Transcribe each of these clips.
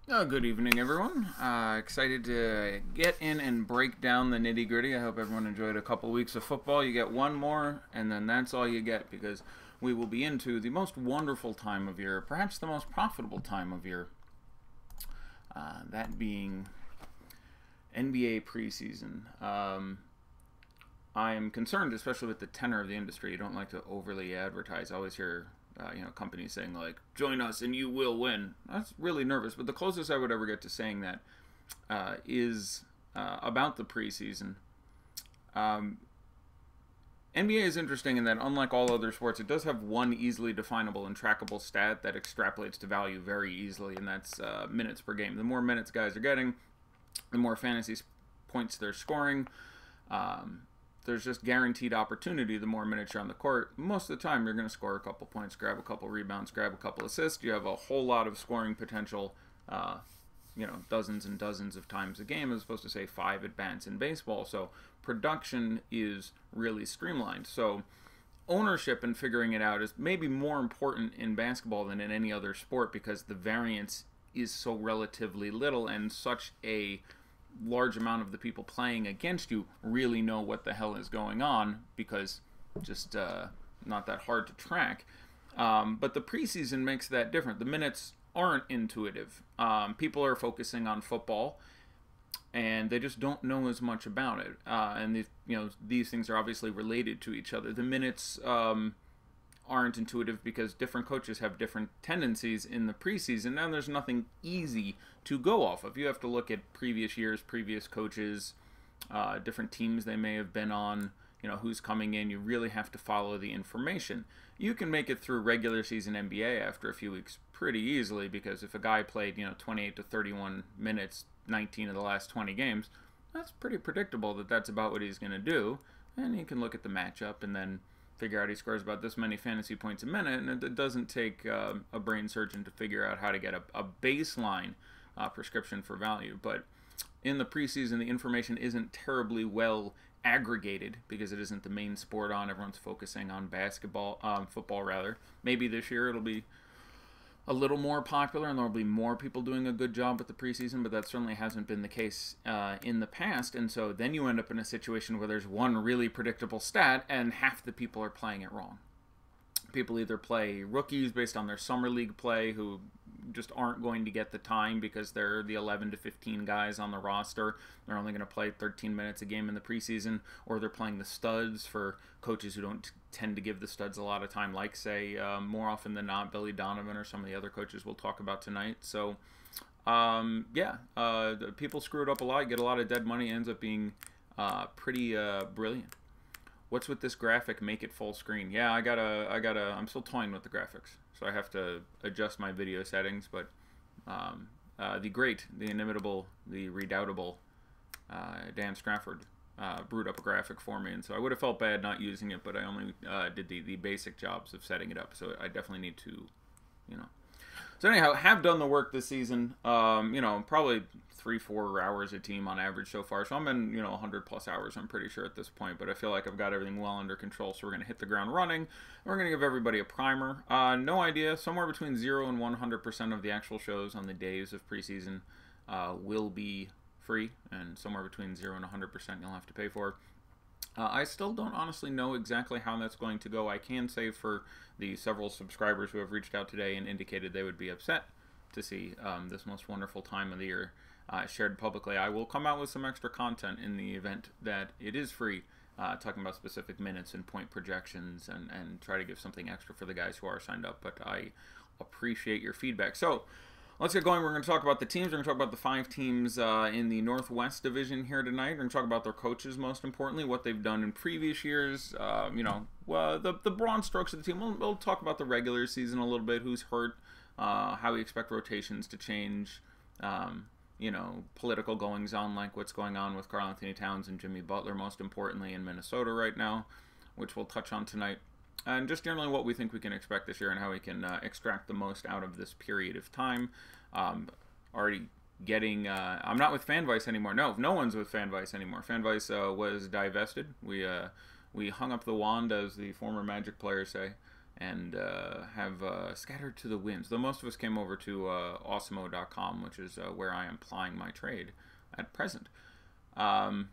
Good evening, everyone. Excited to get in and break down the nitty gritty. I hope everyone enjoyed a couple weeks of football. You get one more, and then that's all you get, because we will be into the most wonderful time of year, perhaps the most profitable time of year, that being NBA preseason. I am concerned, especially with the tenor of the industry. You don't like to overly advertise. I always hear companies saying like, "Join us and you will win." That's really nervous. But the closest I would ever get to saying that is about the preseason. NBA is interesting in that, unlike all other sports, it does have one easily definable and trackable stat that extrapolates to value very easily, and that's minutes per game. The more minutes guys are getting, the more fantasy points they're scoring. There's just guaranteed opportunity the more minutes you're on the court. Most of the time, you're going to score a couple points, grab a couple rebounds, grab a couple assists. You have a whole lot of scoring potential, dozens and dozens of times a game, as opposed to, say, 5 at-bats in baseball. So production is really streamlined. So ownership and figuring it out is maybe more important in basketball than in any other sport, because the variance is so relatively little, and such a large amount of the people playing against you really know what the hell is going on, because just not that hard to track. But the preseason makes that different. The minutes aren't intuitive. People are focusing on football, and they just don't know as much about it. And these things are obviously related to each other. The minutes aren't intuitive because different coaches have different tendencies in the preseason, and there's nothing easy to go off of. You have to look at previous years, previous coaches, different teams they may have been on, who's coming in. You really have to follow the information. You can make it through regular season NBA after a few weeks pretty easily, because if a guy played 28 to 31 minutes 19 of the last 20 games, that's pretty predictable that that's about what he's going to do. And you can look at the matchup and then figure out he scores about this many fantasy points a minute, and it doesn't take a brain surgeon to figure out how to get a baseline prescription for value. But in the preseason, the information isn't terribly well aggregated, because it isn't the main sport on. Everyone's focusing on football rather. Maybe this year it'll be a little more popular and there'll be more people doing a good job with the preseason, but that certainly hasn't been the case in the past. And so then you end up in a situation where there's one really predictable stat and half the people are playing it wrong. People either play rookies based on their summer league play who just aren't going to get the time because they're the 11 to 15 guys on the roster. They're only going to play 13 minutes a game in the preseason, or they're playing the studs for coaches who don't tend to give the studs a lot of time, like, say, more often than not, Billy Donovan or some of the other coaches we'll talk about tonight. So, people screw it up a lot, get a lot of dead money, ends up being pretty brilliant. What's with this graphic? Make it full screen. Yeah, I'm still toying with the graphics, so I have to adjust my video settings. But the inimitable, the redoubtable Dan Strafford brewed up a graphic for me, and so I would have felt bad not using it, but I only did the basic jobs of setting it up, so I definitely need to, So anyhow, have done the work this season. Probably 3-4 hours a team on average so far. So I'm in 100+ hours, I'm pretty sure at this point. But I feel like I've got everything well under control. So we're going to hit the ground running. We're going to give everybody a primer. No idea. Somewhere between 0 and 100% of the actual shows on the days of preseason will be free, and somewhere between 0 and 100% you'll have to pay for. I still don't honestly know exactly how that's going to go. I can say for the several subscribers who have reached out today and indicated they would be upset to see this most wonderful time of the year shared publicly, I will come out with some extra content in the event that it is free, talking about specific minutes and point projections, and try to give something extra for the guys who are signed up. But I appreciate your feedback. So let's get going. We're going to talk about the teams. We're going to talk about the 5 teams in the Northwest Division here tonight. We're going to talk about their coaches, most importantly, what they've done in previous years, the broad strokes of the team. We'll talk about the regular season a little bit, who's hurt, how we expect rotations to change, political goings-on like what's going on with Karl Anthony Towns and Jimmy Butler, most importantly, in Minnesota right now, which we'll touch on tonight. And just generally what we think we can expect this year and how we can extract the most out of this period of time. Already getting... I'm not with FanVice anymore. No one's with FanVice anymore. FanVice was divested. We hung up the wand, as the former Magic players say, and have scattered to the winds. Though most of us came over to Awesemo.com, which is where I am plying my trade at present. But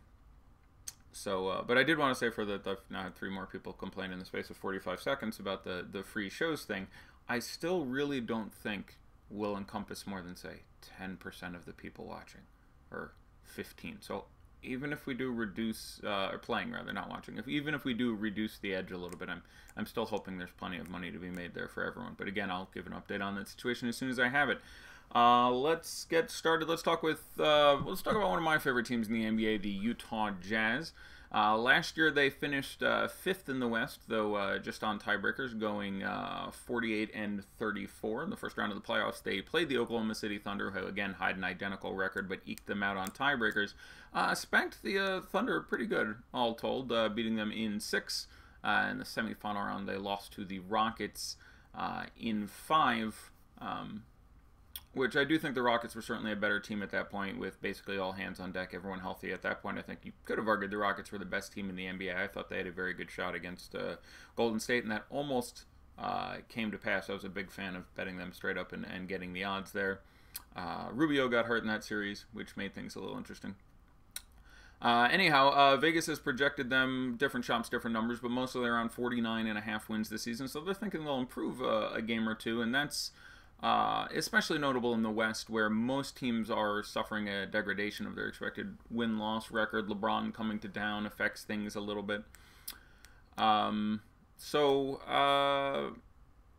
I did want to say for that I've now had 3 more people complain in the space of 45 seconds about the free shows thing. I still really don't think will encompass more than, say, 10% of the people watching, or 15. So even if we do reduce, or playing rather, not watching, even if we do reduce the edge a little bit, I'm still hoping there's plenty of money to be made there for everyone. But again, I'll give an update on that situation as soon as I have it. Let's get started. Let's talk about one of my favorite teams in the NBA, the Utah Jazz. Last year they finished 5th in the West, though just on tiebreakers, going 48-34 in the first round of the playoffs. They played the Oklahoma City Thunder, who again had an identical record, but eked them out on tiebreakers. Spanked the Thunder pretty good, all told, beating them in 6. In the semifinal round, they lost to the Rockets in 5. Which I do think the Rockets were certainly a better team at that point, with basically all hands on deck, everyone healthy. At that point, I think you could have argued the Rockets were the best team in the NBA. I thought they had a very good shot against Golden State, and that almost came to pass. I was a big fan of betting them straight up and getting the odds there. Rubio got hurt in that series, which made things a little interesting. Anyhow, Vegas has projected them, different shops, different numbers, but mostly around 49.5 wins this season, so they're thinking they'll improve a game or two, and that's especially notable in the West, where most teams are suffering a degradation of their expected win-loss record. LeBron coming to down affects things a little bit.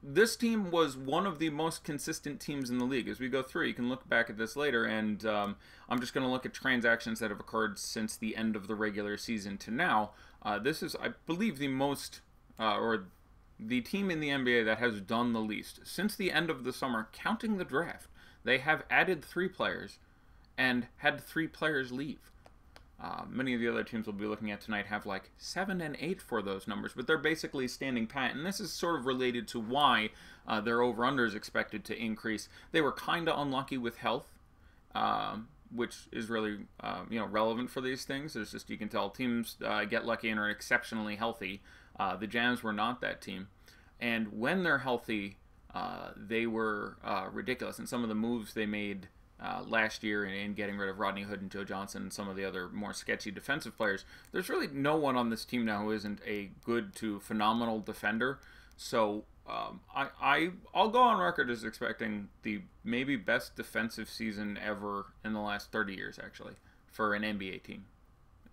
This team was one of the most consistent teams in the league. As we go through, you can look back at this later, and I'm just going to look at transactions that have occurred since the end of the regular season to now. This is, I believe, the most, or the team in the NBA that has done the least. Since the end of the summer, counting the draft, they have added 3 players and had 3 players leave. Many of the other teams we'll be looking at tonight have like 7 and 8 for those numbers, but they're basically standing pat, and this is sort of related to why their over-under is expected to increase. They were kind of unlucky with health, which is really relevant for these things. It's just, you can tell teams get lucky and are exceptionally healthy. The Jazz were not that team, and when they're healthy, they were ridiculous. And some of the moves they made last year in getting rid of Rodney Hood and Joe Johnson and some of the other more sketchy defensive players, there's really no one on this team now who isn't a good to phenomenal defender. So I'll go on record as expecting the maybe best defensive season ever in the last 30 years, actually, for an NBA team.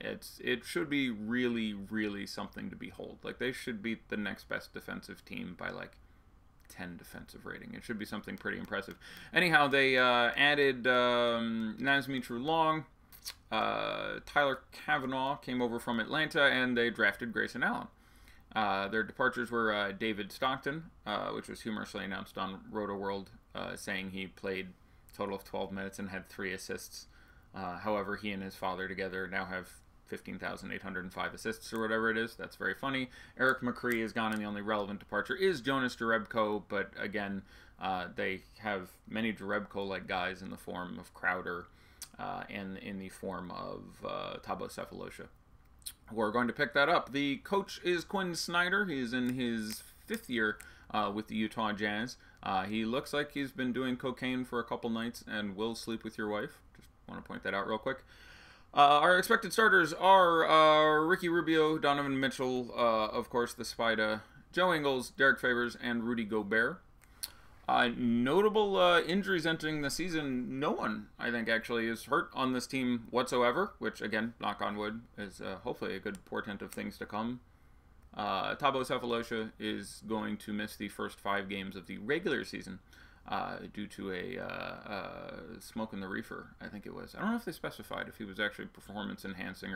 It should be really, really something to behold. Like, they should beat the next best defensive team by like 10 defensive rating. It should be something pretty impressive. Anyhow, they added Nazmi True-Long, Tyler Kavanaugh came over from Atlanta, and they drafted Grayson Allen. Their departures were David Stockton, which was humorously announced on Roto-World, saying he played a total of 12 minutes and had 3 assists. However, he and his father together now have 15,805 assists or whatever it is. That's very funny. Eric McCree is gone, and the only relevant departure is Jonas Jerebko, but again, they have many Jerebko-like guys in the form of Crowder and in the form of Thabo Sefolosha. We're going to pick that up. The coach is Quinn Snyder. He's in his 5th year with the Utah Jazz. He looks like he's been doing cocaine for a couple nights and will sleep with your wife. Just want to point that out real quick. Our expected starters are Ricky Rubio, Donovan Mitchell, of course, the Spider, Joe Ingles, Derek Favors, and Rudy Gobert. Notable injuries entering the season. No one, I think, actually is hurt on this team whatsoever, which, again, knock on wood, is hopefully a good portent of things to come. Thabo Sefolosha is going to miss the first 5 games of the regular season due to a smoke in the reefer, I think it was. I don't know if they specified if he was actually performance enhancing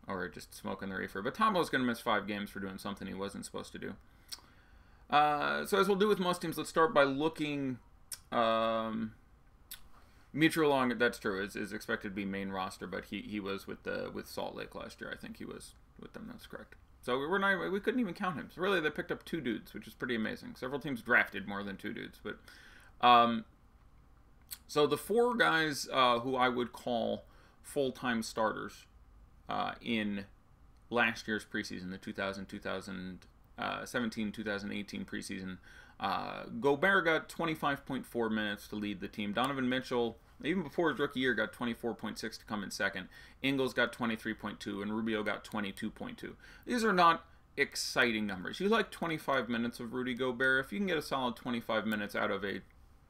or just smoke in the reefer. But Tabo's going to miss 5 games for doing something he wasn't supposed to do. So as we'll do with most teams, let's start by looking. Mitchell Long, that's true, is expected to be main roster, but he was with Salt Lake last year. I think he was with them. That's correct. So we couldn't even count him. So really, they picked up 2 dudes, which is pretty amazing. Several teams drafted more than 2 dudes, but so the 4 guys who I would call full-time starters in last year's preseason, the 2000-2001 2018 preseason. Gobert got 25.4 minutes to lead the team. Donovan Mitchell, even before his rookie year, got 24.6 to come in second. Ingles got 23.2, and Rubio got 22.2. These are not exciting numbers. You like 25 minutes of Rudy Gobert. If you can get a solid 25 minutes out of a,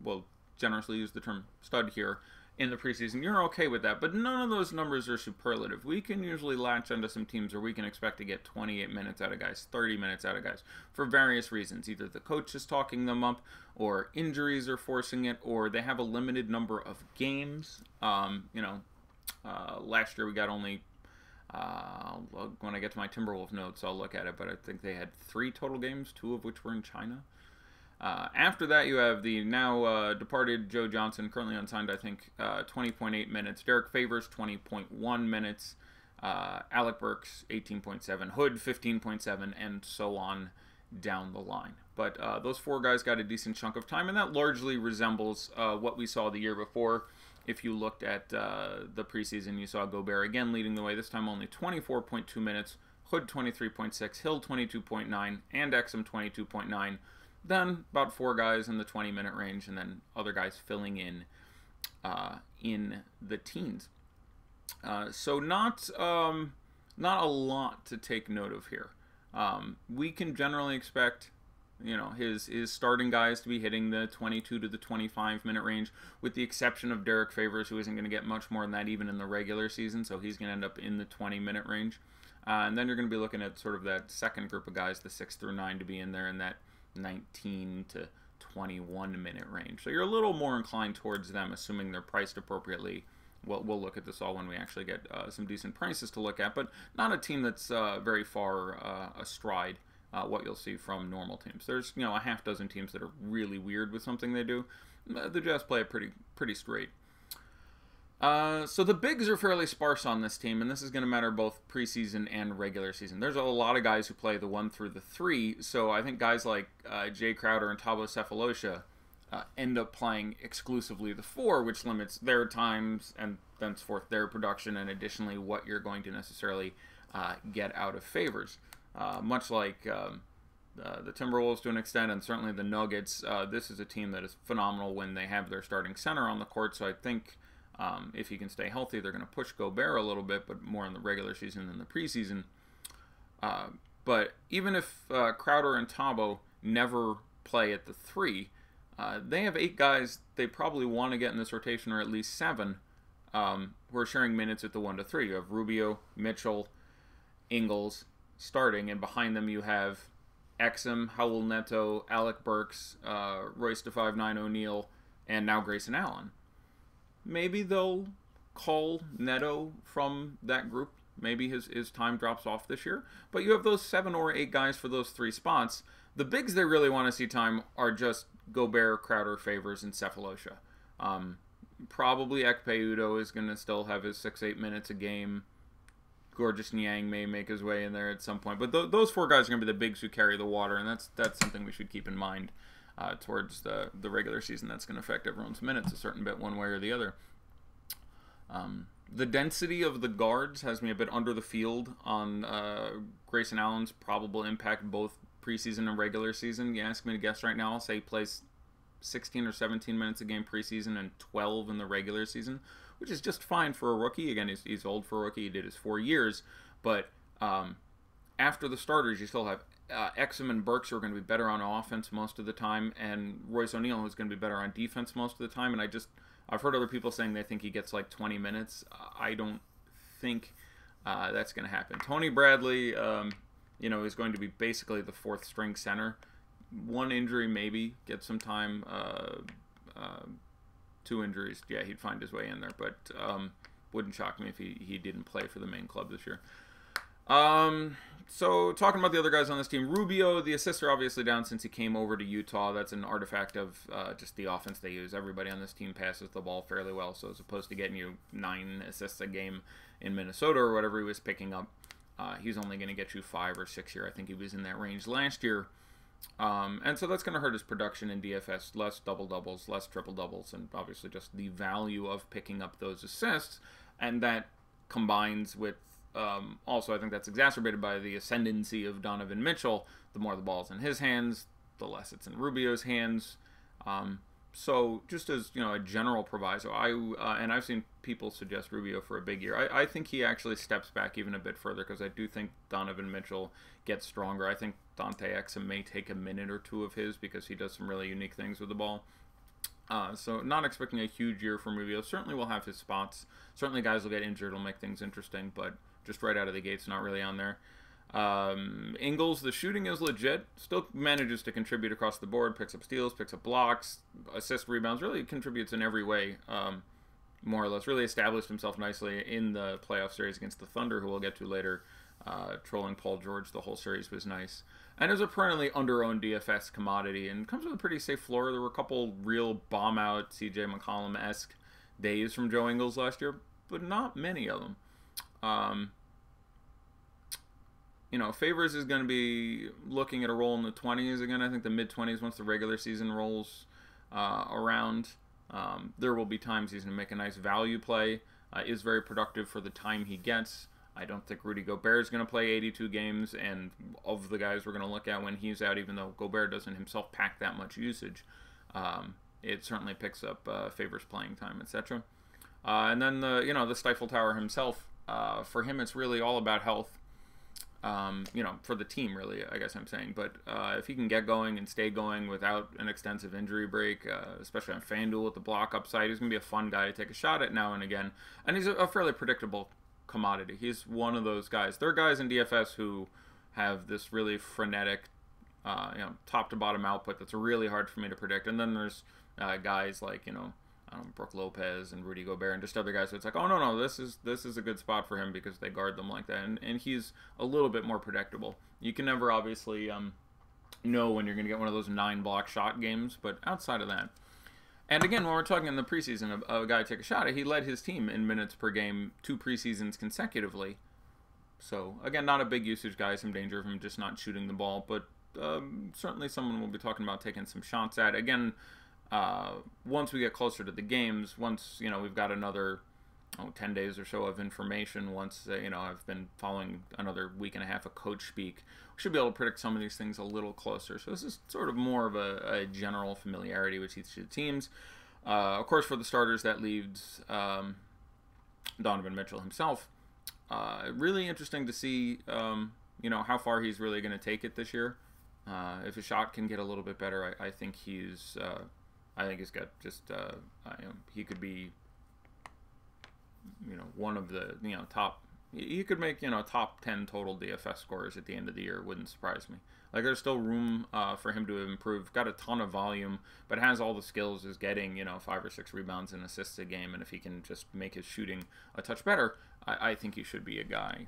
well, generously use the term stud here, in the preseason, you're okay with that, but none of those numbers are superlative. We can usually latch onto some teams where we can expect to get 28 minutes out of guys, 30 minutes out of guys, for various reasons. Either the coach is talking them up, or injuries are forcing it, or they have a limited number of games. Last year we got only, when I get to my Timberwolves notes, I'll look at it, but I think they had 3 total games, 2 of which were in China. After that, you have the now departed Joe Johnson, currently unsigned, I think, 20.8 minutes. Derek Favors, 20.1 minutes. Alec Burks, 18.7. Hood, 15.7, and so on down the line. But those 4 guys got a decent chunk of time, and that largely resembles what we saw the year before. If you looked at the preseason, you saw Gobert again leading the way, this time only 24.2 minutes. Hood, 23.6. Hill, 22.9. And Exum, 22.9. Then about 4 guys in the 20-minute range, and then other guys filling in the teens. So not a lot to take note of here. We can generally expect, his starting guys to be hitting the 22 to the 25-minute range, with the exception of Derek Favors, who isn't going to get much more than that even in the regular season, so he's going to end up in the 20-minute range. And then you're going to be looking at sort of that second group of guys, the 6 through 9, to be in there in that 19 to 21 minute range. So you're a little more inclined towards them, assuming they're priced appropriately. We'll look at this all when we actually get some decent prices to look at, but not a team that's very far astride what you'll see from normal teams. There's a half dozen teams that are really weird with something they do. The Jazz play it pretty straight. So the bigs are fairly sparse on this team, and this is going to matter both preseason and regular season. There's a lot of guys who play the 1 through the 3, so I think guys like Jay Crowder and Thabo Sefolosha end up playing exclusively the 4, which limits their times and thenceforth their production, and additionally what you're going to necessarily get out of Favors. Much like the Timberwolves to an extent, and certainly the Nuggets, this is a team that is phenomenal when they have their starting center on the court, so I think if he can stay healthy, they're going to push Gobert a little bit, but more in the regular season than the preseason. But even if Crowder and Thabo never play at the 3, they have 8 guys they probably want to get in this rotation, or at least 7, who are sharing minutes at the 1 to 3. You have Rubio, Mitchell, Ingles starting, and behind them you have Exum, Howell Neto, Alec Burks, Royce da 5'9" O'Neal, and now Grayson Allen. Maybe they'll call Neto from that group. Maybe his time drops off this year. But you have those 7 or 8 guys for those 3 spots. The bigs they really want to see time are just Gobert, Crowder, Favors, and Sefolosha. Probably Ekpe Udoh is going to still have his 6-8 minutes a game. Gorgeous Niang may make his way in there at some point. But those 4 guys are going to be the bigs who carry the water, and that's something we should keep in mind. Towards the regular season. That's going to affect everyone's minutes a certain bit one way or the other. The density of the guards has me a bit under the field on Grayson Allen's probable impact both preseason and regular season. You ask me to guess right now, I'll say he plays 16 or 17 minutes a game preseason and 12 in the regular season, which is just fine for a rookie. Again, he's old for a rookie. He did his 4 years. But after the starters, you still have Exum and Burks are going to be better on offense most of the time, and Royce O'Neal who's going to be better on defense most of the time. And I've heard other people saying they think he gets like 20 minutes. I don't think that's going to happen. Tony Bradley, is going to be basically the 4th string center. 1 injury maybe get some time. 2 injuries, yeah, he'd find his way in there. But wouldn't shock me if he didn't play for the main club this year. So talking about the other guys on this team, Rubio, the assists are obviously down since he came over to Utah. That's an artifact of just the offense they use. Everybody on this team passes the ball fairly well, so as opposed to getting you 9 assists a game in Minnesota or whatever he was picking up, he's only going to get you 5 or 6 here. I think he was in that range last year. And so that's going to hurt his production in DFS. Less double-doubles, less triple-doubles, and obviously just the value of picking up those assists. And that combines with also I think that's exacerbated by the ascendancy of Donovan Mitchell. The more the ball's in his hands, the less it's in Rubio's hands. So just as, you know, a general proviso, and I've seen people suggest Rubio for a big year. I think he actually steps back even a bit further, because I do think Donovan Mitchell gets stronger. I think Dante Exum may take a minute or two of his, because he does some really unique things with the ball. So not expecting a huge year from Rubio. Certainly will have his spots. Certainly guys will get injured. It'll make things interesting, but just right out of the gates, not really on there. Ingles, the shooting is legit. Still manages to contribute across the board. Picks up steals, picks up blocks, assists, rebounds. Really contributes in every way, more or less. Really established himself nicely in the playoff series against the Thunder, who we'll get to later. Trolling Paul George the whole series was nice. And is a perennially under-owned DFS commodity, and comes with a pretty safe floor. There were a couple real bomb-out CJ McCollum-esque days from Joe Ingles last year, but not many of them. You know, Favors is going to be looking at a role in the 20s again. I think the mid-20s once the regular season rolls around. There will be times he's going to make a nice value play. Is very productive for the time he gets. I don't think Rudy Gobert is going to play 82 games, and of the guys we're going to look at when he's out, even though Gobert doesn't himself pack that much usage, it certainly picks up Favors playing time, etc. And then the Stifle Tower himself, for him it's really all about health. For the team, really, I guess I'm saying. But if he can get going and stay going without an extensive injury break, especially on FanDuel with the block upside, he's going to be a fun guy to take a shot at now and again. And he's a fairly predictable commodity. He's one of those guys. There are guys in DFS who have this really frenetic, top to bottom output that's really hard for me to predict. And then there's guys like, Brook Lopez and Rudy Gobert and just other guys. So it's like, oh no, this is a good spot for him because they guard them like that, and he's a little bit more predictable. You can never obviously know when you're going to get one of those 9 block shot games, but outside of that, and again, when we're talking in the preseason, a guy take a shot, he led his team in minutes per game 2 preseasons consecutively. So again, not a big usage guy, some danger of him just not shooting the ball, but certainly someone we'll be talking about taking some shots at. Again, once we get closer to the games, once we've got another 10 days or so of information, once I've been following another week and a half of coach speak, we should be able to predict some of these things a little closer. So this is sort of more of a general familiarity with each of the teams. Of course, for the starters, that leaves Donovan Mitchell himself. Really interesting to see how far he's really going to take it this year. If his shot can get a little bit better, I think he's got just he could be one of the top. He could make top 10 total DFS scorers at the end of the year. Wouldn't surprise me. Like, there's still room for him to improve. Got a ton of volume, but has all the skills. Is getting 5 or 6 rebounds and assists a game, and if he can just make his shooting a touch better, I think he should be a guy.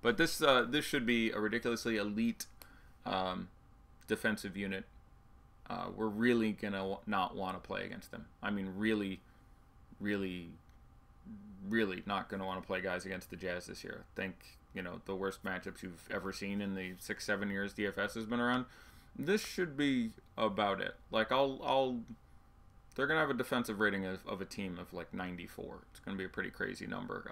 But this should be a ridiculously elite defensive unit. We're really gonna not want to play against them. I mean, really not gonna want to play guys against the Jazz this year. I think the worst matchups you've ever seen in the 6-7 years DFS has been around. This should be about it. Like, they're gonna have a defensive rating of a team of like 94. It's gonna be a pretty crazy number.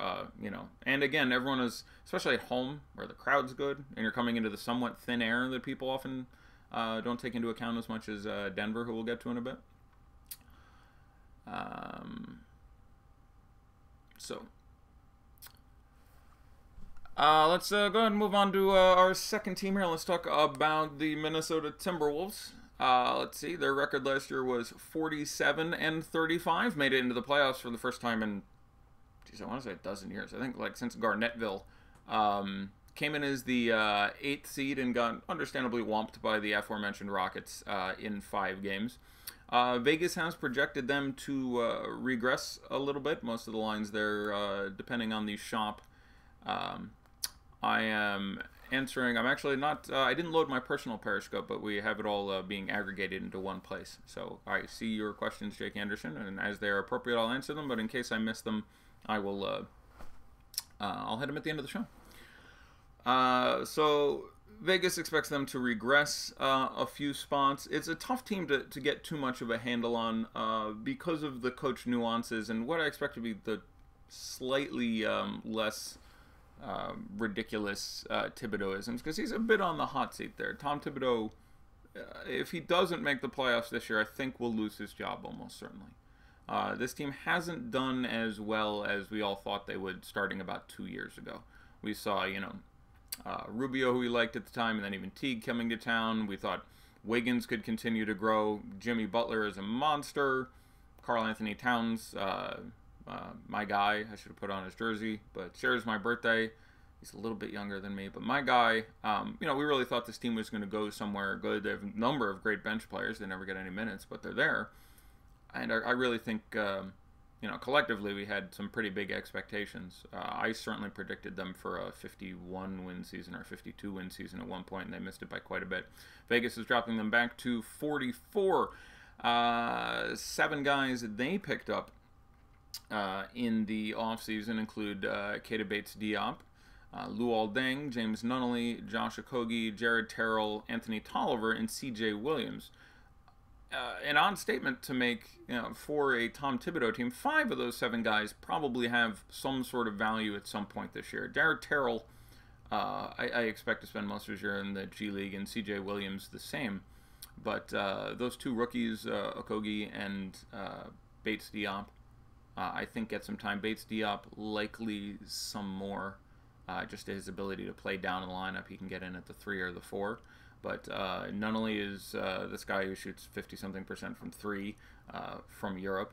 And again, everyone is, especially at home where the crowd's good and you're coming into the somewhat thin air that people often don't take into account as much as Denver, who we'll get to in a bit. Let's go ahead and move on to our second team here. Let's talk about the Minnesota Timberwolves. Let's see, their record last year was 47-35. Made it into the playoffs for the first time in, I want to say a dozen years. I think like since Garnettville. Came in as the 8th seed and got understandably whomped by the aforementioned Rockets in 5 games. Vegas has projected them to regress a little bit. Most of the lines there, depending on the shop. I am answering. I'm actually not. I didn't load my personal Periscope, but we have it all being aggregated into one place. So I see your questions, Jake Anderson, and as they are appropriate, I'll answer them. But in case I miss them, I will. I'll hit them at the end of the show. So Vegas expects them to regress a few spots. It's a tough team to get too much of a handle on because of the coach nuances and what I expect to be the slightly less ridiculous Thibodeauisms, because he's a bit on the hot seat there. Tom Thibodeau, if he doesn't make the playoffs this year, I think will lose his job almost certainly. This team hasn't done as well as we all thought they would starting about 2 years ago. We saw, Rubio, who we liked at the time, and then even Teague coming to town. We thought Wiggins could continue to grow. Jimmy Butler is a monster. Karl Anthony Towns, my guy, I should have put on his jersey, but shares my birthday. He's a little bit younger than me, but my guy, we really thought this team was going to go somewhere good. They have a number of great bench players. They never get any minutes, but they're there. And I really think, collectively we had some pretty big expectations. I certainly predicted them for a 51-win season or 52-win season at one point, and they missed it by quite a bit. Vegas is dropping them back to 44. 7 guys they picked up in the offseason include Keita Bates-Diop, Luol Deng, James Nunnally, Josh Okogie, Jared Terrell, Anthony Tolliver, and C.J. Williams. An odd statement to make for a Tom Thibodeau team. 5 of those 7 guys probably have some sort of value at some point this year. Jared Terrell, I expect to spend most of his year in the G League, and C.J. Williams the same. But those 2 rookies, Okogie and Bates-Diop, I think get some time. Bates-Diop likely some more, just his ability to play down in the lineup. He can get in at the 3 or the 4. But Nunnally is this guy who shoots 50-something% from 3 from Europe,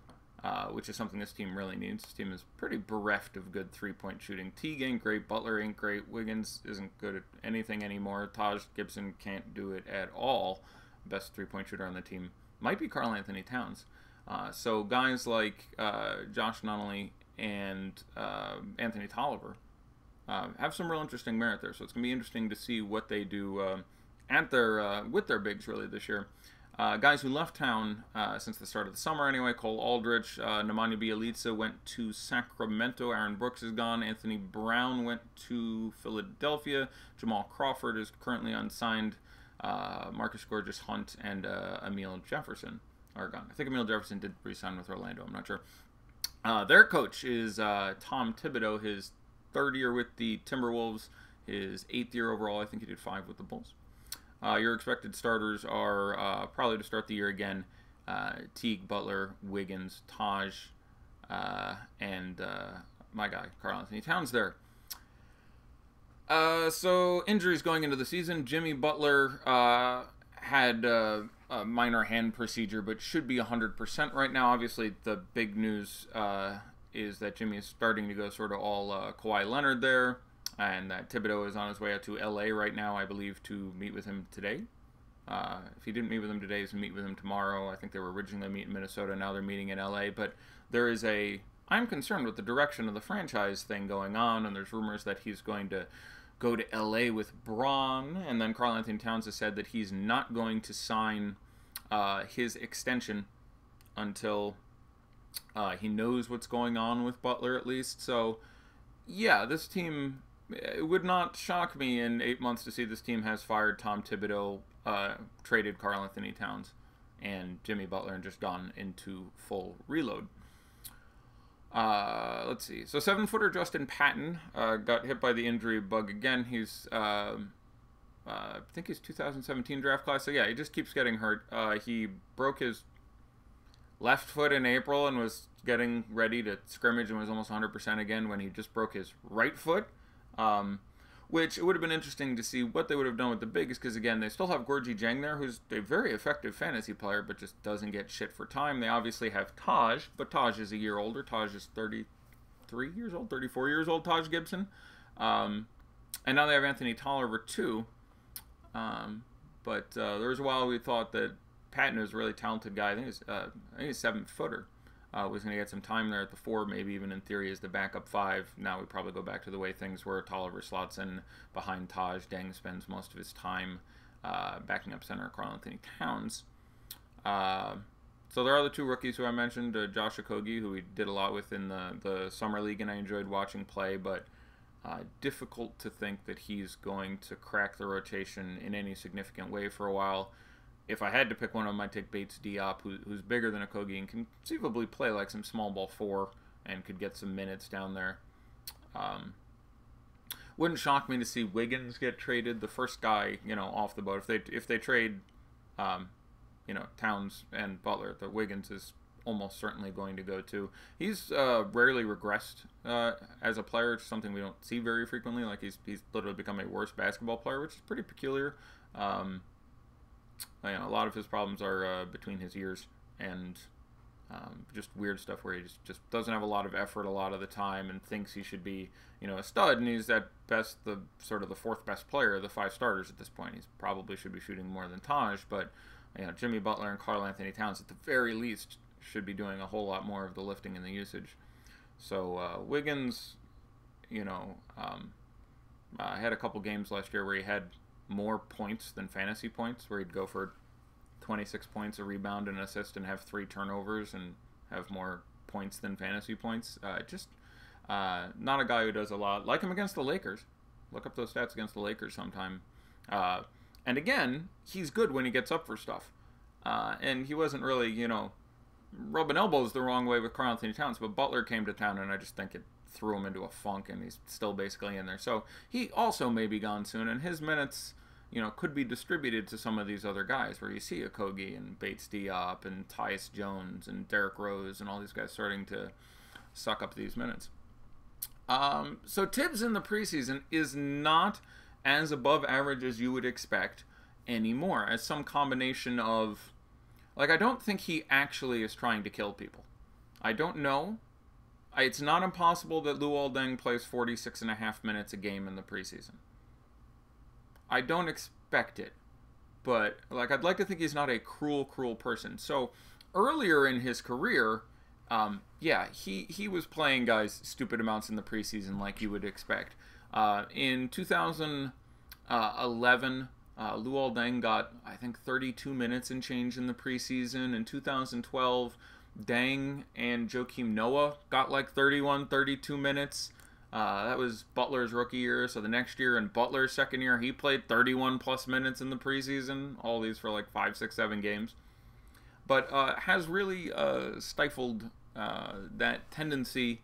which is something this team really needs. This team is pretty bereft of good 3-point shooting. Teague ain't great. Butler ain't great. Wiggins isn't good at anything anymore. Taj Gibson can't do it at all. Best 3-point shooter on the team might be Karl Anthony Towns. So guys like Josh Nunnally and Anthony Tolliver have some real interesting merit there. So it's going to be interesting to see what they do with their bigs really this year. Guys who left town since the start of the summer anyway: Cole Aldrich, Nemanja Bjelica went to Sacramento, Aaron Brooks is gone, Anthony Brown went to Philadelphia, Jamal Crawford is currently unsigned, Marcus Gorgeous-Hunt and Emile Jefferson are gone. I think Emile Jefferson did re-sign with Orlando, I'm not sure. Their coach is Tom Thibodeau, his 3rd year with the Timberwolves, his 8th year overall. I think he did 5 with the Bulls. Your expected starters are probably to start the year again: Teague, Butler, Wiggins, Taj, and my guy, Karl Anthony Towns there. So injuries going into the season. Jimmy Butler had a minor hand procedure, but should be 100% right now. Obviously, the big news is that Jimmy is starting to go sort of all Kawhi Leonard there. And that Thibodeau is on his way out to L.A. right now, I believe, to meet with him today. If he didn't meet with him today, he's going to meet with him tomorrow. I think they were originally going to meet in Minnesota. Now they're meeting in L.A. But there is I'm concerned with the direction of the franchise thing going on, and there's rumors that he's going to go to L.A. with Braun. And then Karl Anthony Towns has said that he's not going to sign his extension until he knows what's going on with Butler, at least. So, yeah, this team... It would not shock me in 8 months to see this team has fired Tom Thibodeau, traded Karl Anthony Towns and Jimmy Butler, and just gone into full reload. Let's see. So 7-footer Justin Patton got hit by the injury bug again. He's, I think he's 2017 draft class. So yeah, he just keeps getting hurt. He broke his left foot in April and was getting ready to scrimmage and was almost 100% again when he just broke his right foot. Which it would have been interesting to see what they would have done with the bigs, because again, they still have Gorgie Jang there, who's a very effective fantasy player, but just doesn't get shit for time. They obviously have Taj, but Taj is a year older. Taj is 33 years old, 34 years old, Taj Gibson. And now they have Anthony Tolliver too. But there was a while we thought that Patton is a really talented guy. I think he's a 7-footer. Was going to get some time there at the 4, maybe even in theory as the backup 5. Now we probably go back to the way things were. Tolliver slots in behind Taj. Deng spends most of his time backing up center Karl Anthony Towns. So there are the 2 rookies who I mentioned, Josh Okogie, who we did a lot with in the summer league, and I enjoyed watching play, but difficult to think that he's going to crack the rotation in any significant way for a while. If I had to pick one of them, I'd take Bates-Diop, who's bigger than Okogie and can conceivably play like some small ball 4 and could get some minutes down there. Wouldn't shock me to see Wiggins get traded, the first guy, you know, off the boat. If they trade, you know, Towns and Butler, the Wiggins is almost certainly going to go to. He's rarely regressed as a player. It's something we don't see very frequently. Like he's literally become a worse basketball player, which is pretty peculiar. You know, a lot of his problems are between his ears and just weird stuff where he just doesn't have a lot of effort a lot of the time and thinks he should be, you know, a stud, and he's at best the sort of the fourth best player of the 5 starters at this point. He probably should be shooting more than Taj, but you know, Jimmy Butler and Karl Anthony Towns at the very least should be doing a whole lot more of the lifting and the usage. So Wiggins, you know, had a couple games last year where he had more points than fantasy points, where he'd go for 26 points, a rebound, and an assist, and have 3 turnovers and have more points than fantasy points. Not a guy who does a lot. Like him against the Lakers. Look up those stats against the Lakers sometime. And again, he's good when he gets up for stuff. And he wasn't really, you know, rubbing elbows the wrong way with Karl Anthony Towns, but Butler came to town, and I just think it threw him into a funk, and he's still basically in there. So he also may be gone soon, and his minutes, you know, could be distributed to some of these other guys where you see Okogie and Bates Diop and Tyus Jones and Derrick Rose and all these guys starting to suck up these minutes. So Tibbs in the preseason is not as above average as you would expect anymore, as some combination of, like, I don't think he actually is trying to kill people. I don't know. It's not impossible that Luol Deng plays 46.5 minutes a game in the preseason. I don't expect it, but like I'd like to think he's not a cruel person. So earlier in his career, yeah, he was playing guys stupid amounts in the preseason like you would expect. In 2011, Luol Deng got, I think, 32 minutes and change in the preseason. In 2012, Deng and Joakim Noah got like 31, 32 minutes. That was Butler's rookie year, so the next year in Butler's second year, he played 31 plus minutes in the preseason, all these for like 5, 6, 7 games. But has really stifled that tendency.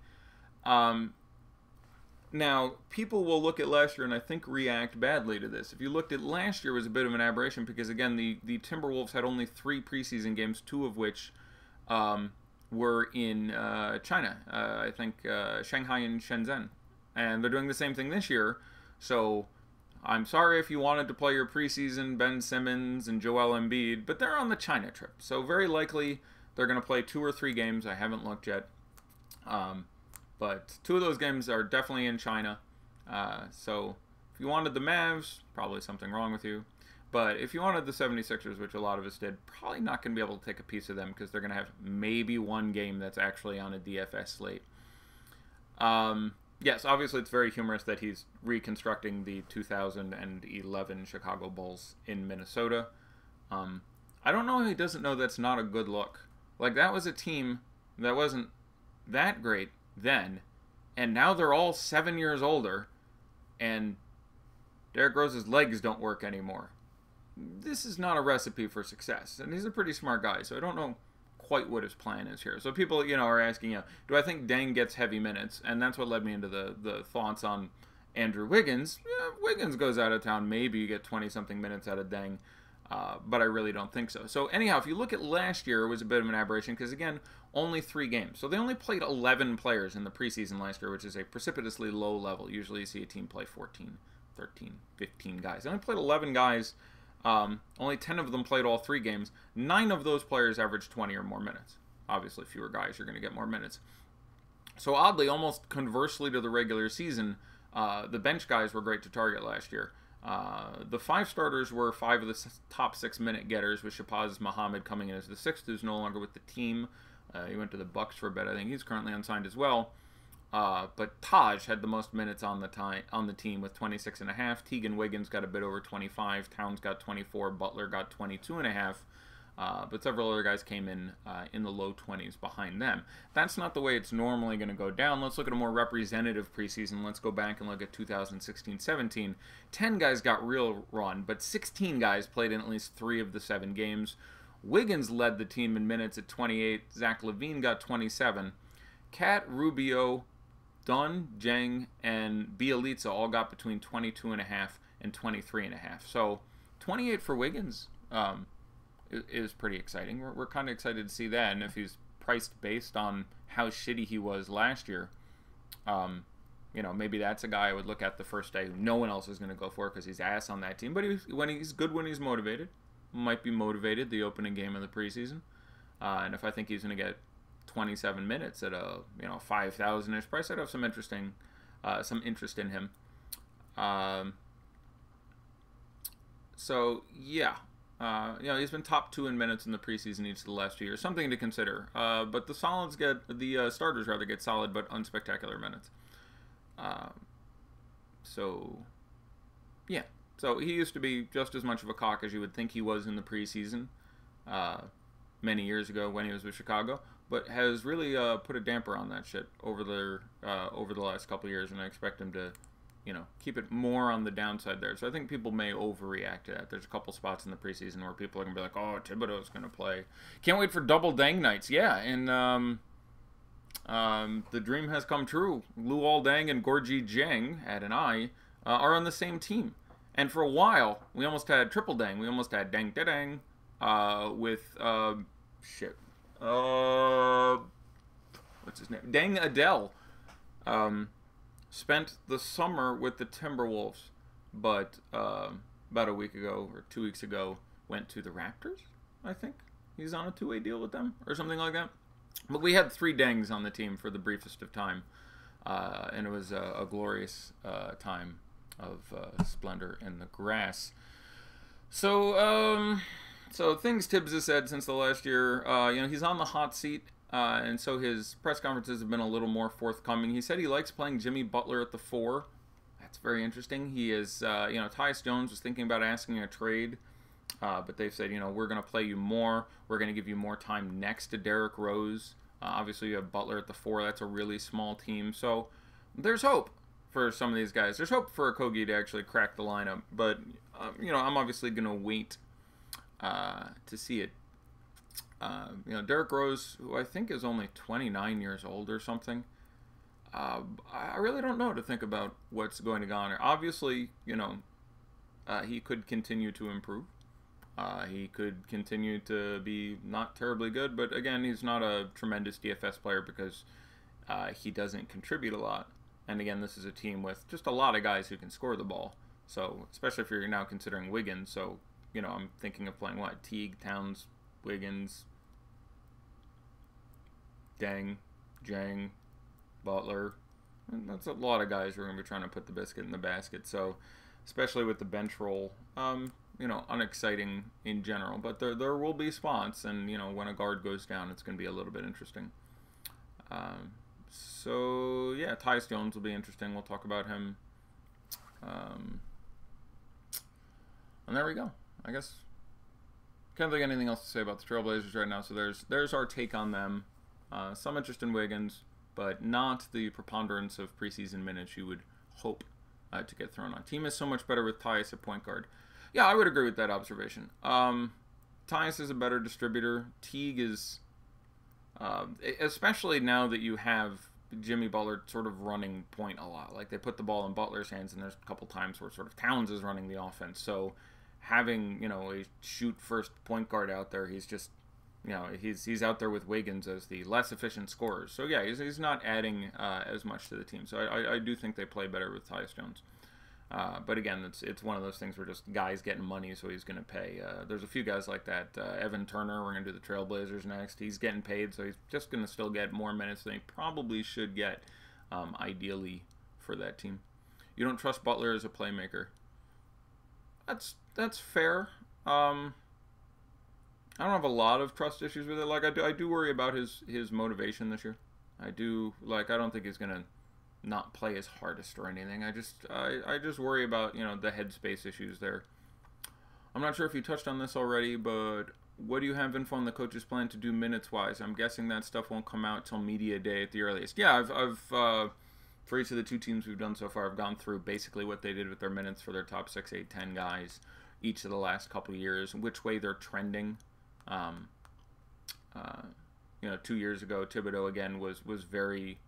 Now, people will look at last year and I think react badly to this. If you looked at last year, it was a bit of an aberration because, again, the Timberwolves had only 3 preseason games, 2 of which were in China, I think Shanghai and Shenzhen. And they're doing the same thing this year. So I'm sorry if you wanted to play your preseason Ben Simmons and Joel Embiid, but they're on the China trip. So very likely they're going to play 2 or 3 games. I haven't looked yet. But 2 of those games are definitely in China. So if you wanted the Mavs, probably something wrong with you. But if you wanted the 76ers, which a lot of us did, probably not going to be able to take a piece of them because they're going to have maybe 1 game that's actually on a DFS slate. Yes, obviously it's very humorous that he's reconstructing the 2011 Chicago Bulls in Minnesota. I don't know how he doesn't know that's not a good look. Like, that was a team that wasn't that great then, and now they're all 7 years older, and Derrick Rose's legs don't work anymore. This is not a recipe for success, and he's a pretty smart guy, so I don't know quite what his plan is here. So people, you know, are asking, you know, do I think Deng gets heavy minutes? And that's what led me into the thoughts on Andrew Wiggins. Yeah, Wiggins goes out of town, maybe you get 20-something minutes out of Deng, but I really don't think so. So anyhow, if you look at last year, it was a bit of an aberration because, again, only 3 games. So they only played 11 players in the preseason last year, which is a precipitously low level. Usually you see a team play 14, 13, 15 guys. They only played 11 guys. Only 10 of them played all 3 games. 9 of those players averaged 20 or more minutes. Obviously, fewer guys, you're going to get more minutes. So oddly, almost conversely to the regular season, the bench guys were great to target last year. The 5 starters were 5 of the top 6 minute getters, with Shabazz Muhammad coming in as the 6th, who's no longer with the team. He went to the Bucks for a bit. I think he's currently unsigned as well. But Taj had the most minutes on the team with 26.5. Teagan Wiggins got a bit over 25. Towns got 24. Butler got 22.5. But several other guys came in the low 20s behind them. That's not the way it's normally going to go down. Let's look at a more representative preseason. Let's go back and look at 2016-17. 10 guys got real run, but 16 guys played in at least 3 of the 7 games. Wiggins led the team in minutes at 28. Zach LaVine got 27. Cat, Rubio, Dunn, Jang, and Bielitsa all got between 22.5 and 23.5. So 28 for Wiggins is pretty exciting. We're kind of excited to see that. And if he's priced based on how shitty he was last year, you know, maybe that's a guy I would look at the first day. No one else is going to go for because he's ass on that team. But when he's good, when he's motivated, might be motivated the opening game of the preseason. And if I think he's going to get 27 minutes at a 5,000-ish price, I'd have some interest in him. So yeah, he's been top 2 in minutes in the preseason each of the last 2 years. Something to consider. But the starters get solid but unspectacular minutes. So yeah, so he used to be just as much of a cock as you would think he was in the preseason many years ago when he was with Chicago, but has really put a damper on that shit over the last couple of years, and I expect him to, keep it more on the downside there. So I think people may overreact to that. There's a couple spots in the preseason where people are gonna be like, "Oh, Thibodeau's gonna play. Can't wait for double dang nights." Yeah, and the dream has come true. Luol Deng and Gorgui Dieng, add an I, are on the same team. And for a while, we almost had triple Deng. We almost had Deng Deng with what's his name? Deng Adele. Spent the summer with the Timberwolves, but about a week ago or 2 weeks ago went to the Raptors, I think. He's on a 2-way deal with them or something like that. But we had 3 Dengs on the team for the briefest of time, and it was a glorious time of splendor in the grass. So things Tibbs has said since the last year, he's on the hot seat, and so his press conferences have been a little more forthcoming. He said he likes playing Jimmy Butler at the 4. That's very interesting. He is, Tyus Jones was thinking about asking a trade, but they've said, we're going to play you more. We're going to give you more time next to Derrick Rose. Obviously, you have Butler at the 4. That's a really small team. So there's hope for some of these guys. There's hope for Okogie to actually crack the lineup. But, I'm obviously going to wait to see it. Derrick Rose, who I think is only 29 years old or something, I really don't know to think about what's going to go on here. Obviously, he could continue to improve. He could continue to be not terribly good, but again, he's not a tremendous DFS player because he doesn't contribute a lot. And again, this is a team with just a lot of guys who can score the ball. So, especially if you're now considering Wiggins. So, I'm thinking of playing Teague, Towns, Wiggins, Deng, Jang, Butler. And that's a lot of guys who are going to be trying to put the biscuit in the basket. So, especially with the bench roll, unexciting in general. But there will be spots, and, when a guard goes down, it's going to be a little bit interesting. So, yeah, Tyus Jones will be interesting. We'll talk about him. And there we go. I guess can't think of anything else to say about the Trailblazers right now. So there's our take on them. Some interest in Wiggins, but not the preponderance of preseason minutes you would hope to get thrown on. Team is so much better with Tyus at point guard. Yeah, I would agree with that observation. Tyus is a better distributor. Teague is, especially now that you have Jimmy Butler sort of running point a lot. Like, they put the ball in Butler's hands, and there's a couple times where sort of Towns is running the offense. So having, a shoot first point guard out there, he's just, he's out there with Wiggins as the less efficient scorers. So yeah, he's not adding as much to the team. So I do think they play better with Tyus Jones. But again, it's one of those things where just guys getting money, so he's going to pay. There's a few guys like that. Evan Turner, we're going to do the Trailblazers next. He's getting paid, so he's just going to still get more minutes than he probably should get, ideally, for that team. You don't trust Butler as a playmaker. That's fair. I don't have a lot of trust issues with it. Like, I do worry about his motivation this year. I don't think he's going to not play his hardest or anything. I just worry about, the headspace issues there. I'm not sure if you touched on this already, but what do you have info on the coach's plan to do minutes-wise? I'm guessing that stuff won't come out till media day at the earliest. Yeah, I've for each of the 2 teams we've done so far, I've gone through basically what they did with their minutes for their top 6, 8, 10 guys each of the last couple of years, which way they're trending. 2 years ago, Thibodeau, again, was very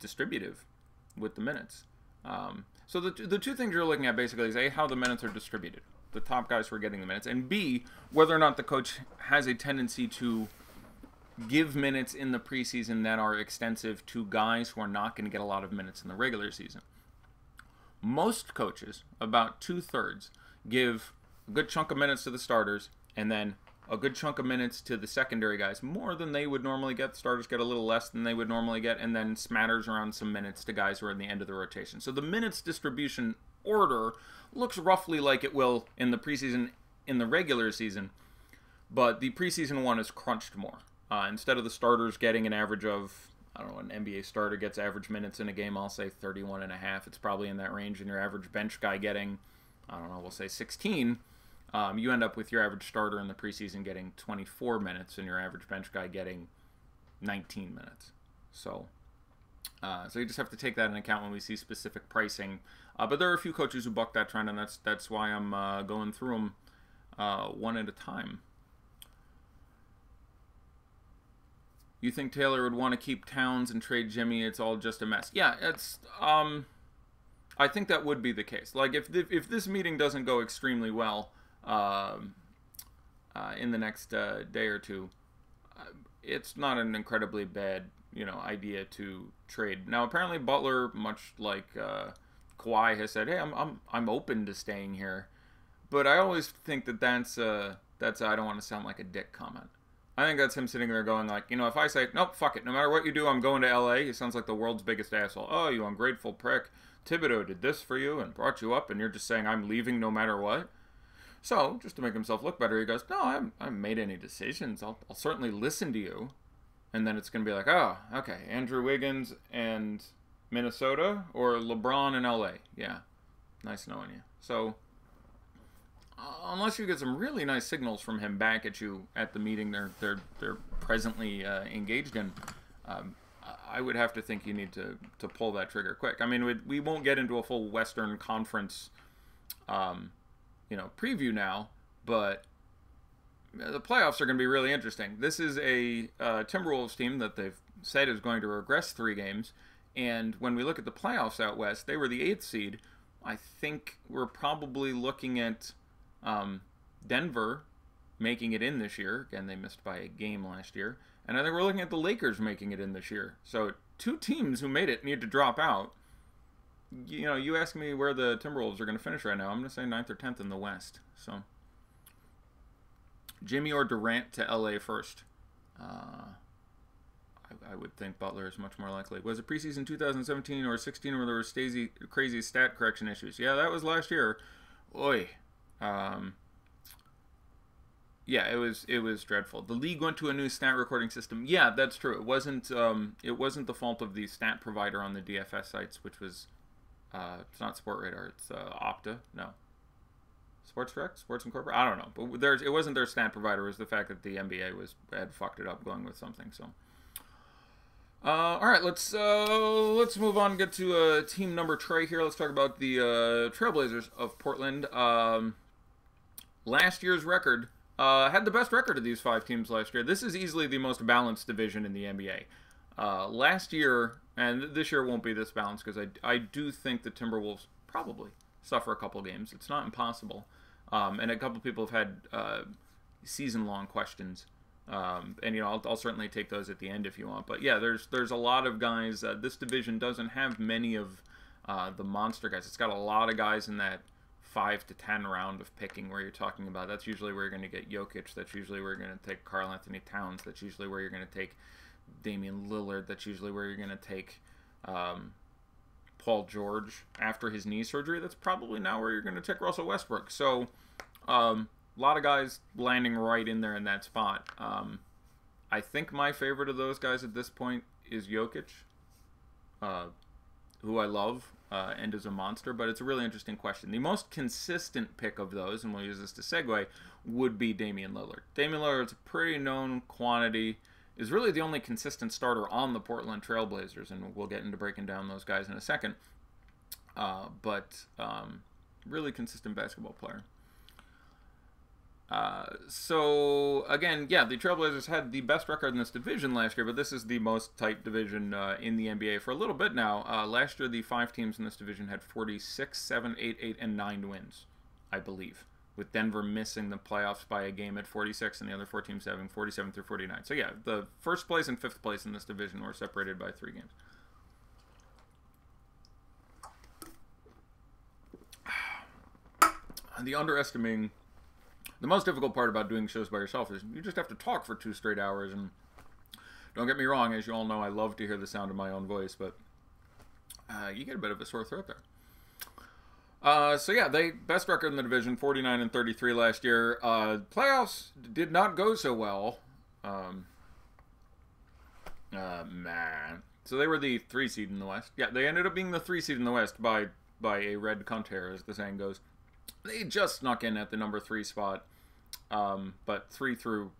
distributive with the minutes. So the two things you're looking at basically is A, how the minutes are distributed, the top guys who are getting the minutes, and B, whether or not the coach has a tendency to give minutes in the preseason that are extensive to guys who are not going to get a lot of minutes in the regular season. Most coaches, about 2/3, give a good chunk of minutes to the starters and then a good chunk of minutes to the secondary guys, more than they would normally get. The starters get a little less than they would normally get, and then smatters around some minutes to guys who are in the end of the rotation. So the minutes distribution order looks roughly like it will in the preseason, in the regular season, but the preseason one is crunched more. Instead of the starters getting an average of, I don't know, an NBA starter gets average minutes in a game, I'll say 31.5. It's probably in that range, and your average bench guy getting, I don't know, we'll say 16. You end up with your average starter in the preseason getting 24 minutes and your average bench guy getting 19 minutes. So you just have to take that into account when we see specific pricing. But there are a few coaches who buck that trend, and that's why I'm going through them one at a time. You think Taylor would want to keep Towns and trade Jimmy? It's all just a mess. Yeah, it's. I think that would be the case. Like if this meeting doesn't go extremely well in the next day or two, it's not an incredibly bad idea to trade. Now apparently Butler, much like Kawhi, has said, "Hey, I'm open to staying here," but I always think that's I don't want to sound like a dick comment. I think that's him sitting there going like, if I say, nope, fuck it, no matter what you do, I'm going to LA, he sounds like the world's biggest asshole. Oh, you ungrateful prick. Thibodeau did this for you and brought you up, and you're just saying I'm leaving no matter what? So, just to make himself look better, he goes, no, I haven't made any decisions. I'll certainly listen to you. And then it's going to be like, oh, okay, Andrew Wiggins and Minnesota or LeBron and LA. Yeah, nice knowing you. So, unless you get some really nice signals from him back at you at the meeting they're presently engaged in, I would have to think you need to pull that trigger quick. I mean, we won't get into a full Western Conference, preview now, but the playoffs are going to be really interesting. This is a Timberwolves team that they've said is going to regress 3 games, and when we look at the playoffs out west, they were the 8th seed. I think we're probably looking at Denver making it in this year. Again, they missed by a game last year. And I think we're looking at the Lakers making it in this year. So 2 teams who made it need to drop out. You ask me where the Timberwolves are going to finish right now. I'm going to say 9th or 10th in the West. So Jimmy or Durant to LA first. I would think Butler is much more likely. Was it preseason 2017 or 16 where there were crazy stat correction issues? Yeah, that was last year. Oy. Yeah, it was dreadful. The league went to a new stat recording system. Yeah, that's true. It wasn't the fault of the stat provider on the DFS sites, which was it's not Sportradar, it's Opta. No, Sports Direct, Sports Incorporated. I don't know, but it wasn't their stat provider. It was the fact that the NBA had fucked it up going with something. So, all right, let's move on and get to team number Trey here. Let's talk about the Trailblazers of Portland. Last year's record. Had the best record of these 5 teams last year. This is easily the most balanced division in the NBA. Last year, and this year won't be this balanced because I do think the Timberwolves probably suffer a couple games. It's not impossible. And a couple people have had season-long questions. And I'll certainly take those at the end if you want. But yeah, there's a lot of guys. This division doesn't have many of the monster guys. It's got a lot of guys in that 5 to 10 round of picking where you're talking about. That's usually where you're going to get Jokic. That's usually where you're going to take Karl Anthony Towns. That's usually where you're going to take Damian Lillard. That's usually where you're going to take Paul George after his knee surgery. That's probably now where you're going to take Russell Westbrook. So a lot of guys landing right in there in that spot. I think my favorite of those guys at this point is Jokic, who I love. And is a monster, but it's a really interesting question. The most consistent pick of those, and we'll use this to segue, would be Damian Lillard. Damian Lillard's a pretty known quantity, is really the only consistent starter on the Portland Trailblazers, and we'll get into breaking down those guys in a second. But really consistent basketball player. So again, yeah, the Trailblazers had the best record in this division last year, but this is the most tight division in the NBA for a little bit now. Last year, the 5 teams in this division had 46, 7, 8, 8, and 9 wins, I believe, with Denver missing the playoffs by a game at 46 and the other 4 teams having 47 through 49. So yeah, the first place and 5th place in this division were separated by 3 games. The underestimating... The most difficult part about doing shows by yourself is you just have to talk for 2 straight hours, and don't get me wrong, as you all know, I love to hear the sound of my own voice, but you get a bit of a sore throat there. So yeah, they best record in the division, 49 and 33 last year. Playoffs did not go so well. Man. So they were the 3 seed in the West. Yeah, they ended up being the 3 seed in the West by a red cunt hair, as the saying goes. They just snuck in at the number 3 spot. But 3 through,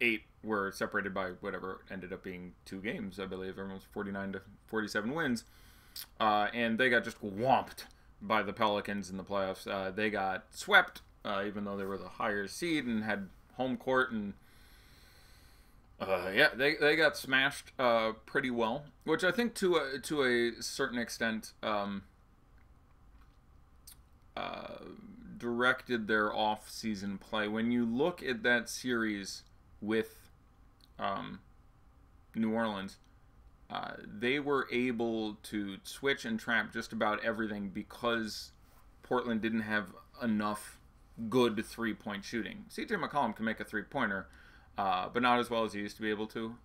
8 were separated by whatever ended up being 2 games, I believe. Everyone was 49 to 47 wins. And they got just whomped by the Pelicans in the playoffs. They got swept, even though they were the higher seed and had home court. And yeah, they got smashed pretty well, which I think to a certain extent directed their off-season play. When you look at that series with New Orleans, they were able to switch and trap just about everything because Portland didn't have enough good 3-point shooting. CJ McCollum can make a 3-pointer, but not as well as he used to be able to.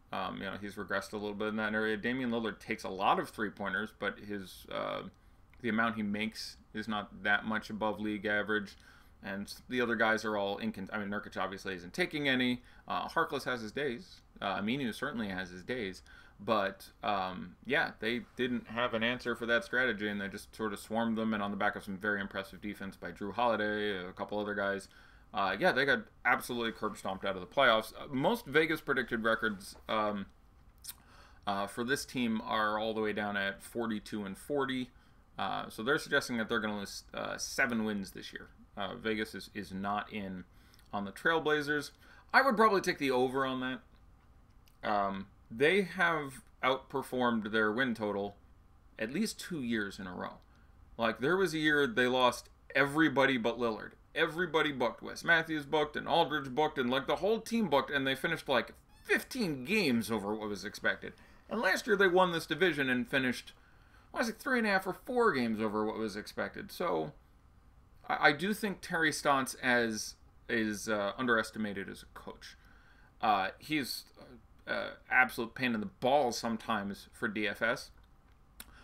He's regressed a little bit in that area. Damian Lillard takes a lot of 3-pointers, but his the amount he makes is not that much above league average. And the other guys are all Nurkic obviously isn't taking any. Harkless has his days. Aminu certainly has his days. But, yeah, they didn't have an answer for that strategy, and they just sort of swarmed them, and on the back of some very impressive defense by Drew Holiday, a couple other guys. Yeah, they got absolutely curb-stomped out of the playoffs. Most Vegas predicted records for this team are all the way down at 42 and 40. So they're suggesting that they're going to lose 7 wins this year. Vegas is not in on the Trailblazers. I would probably take the over on that. They have outperformed their win total at least 2 years in a row. Like, there was a year they lost everybody but Lillard. Everybody booked. Wes Matthews booked, and Aldridge booked, and like the whole team booked, and they finished like 15 games over what was expected. And last year they won this division and finished, I was like 3.5 or 4 games over what was expected. So I do think Terry Stotts is underestimated as a coach. He's absolute pain in the balls sometimes for DFS.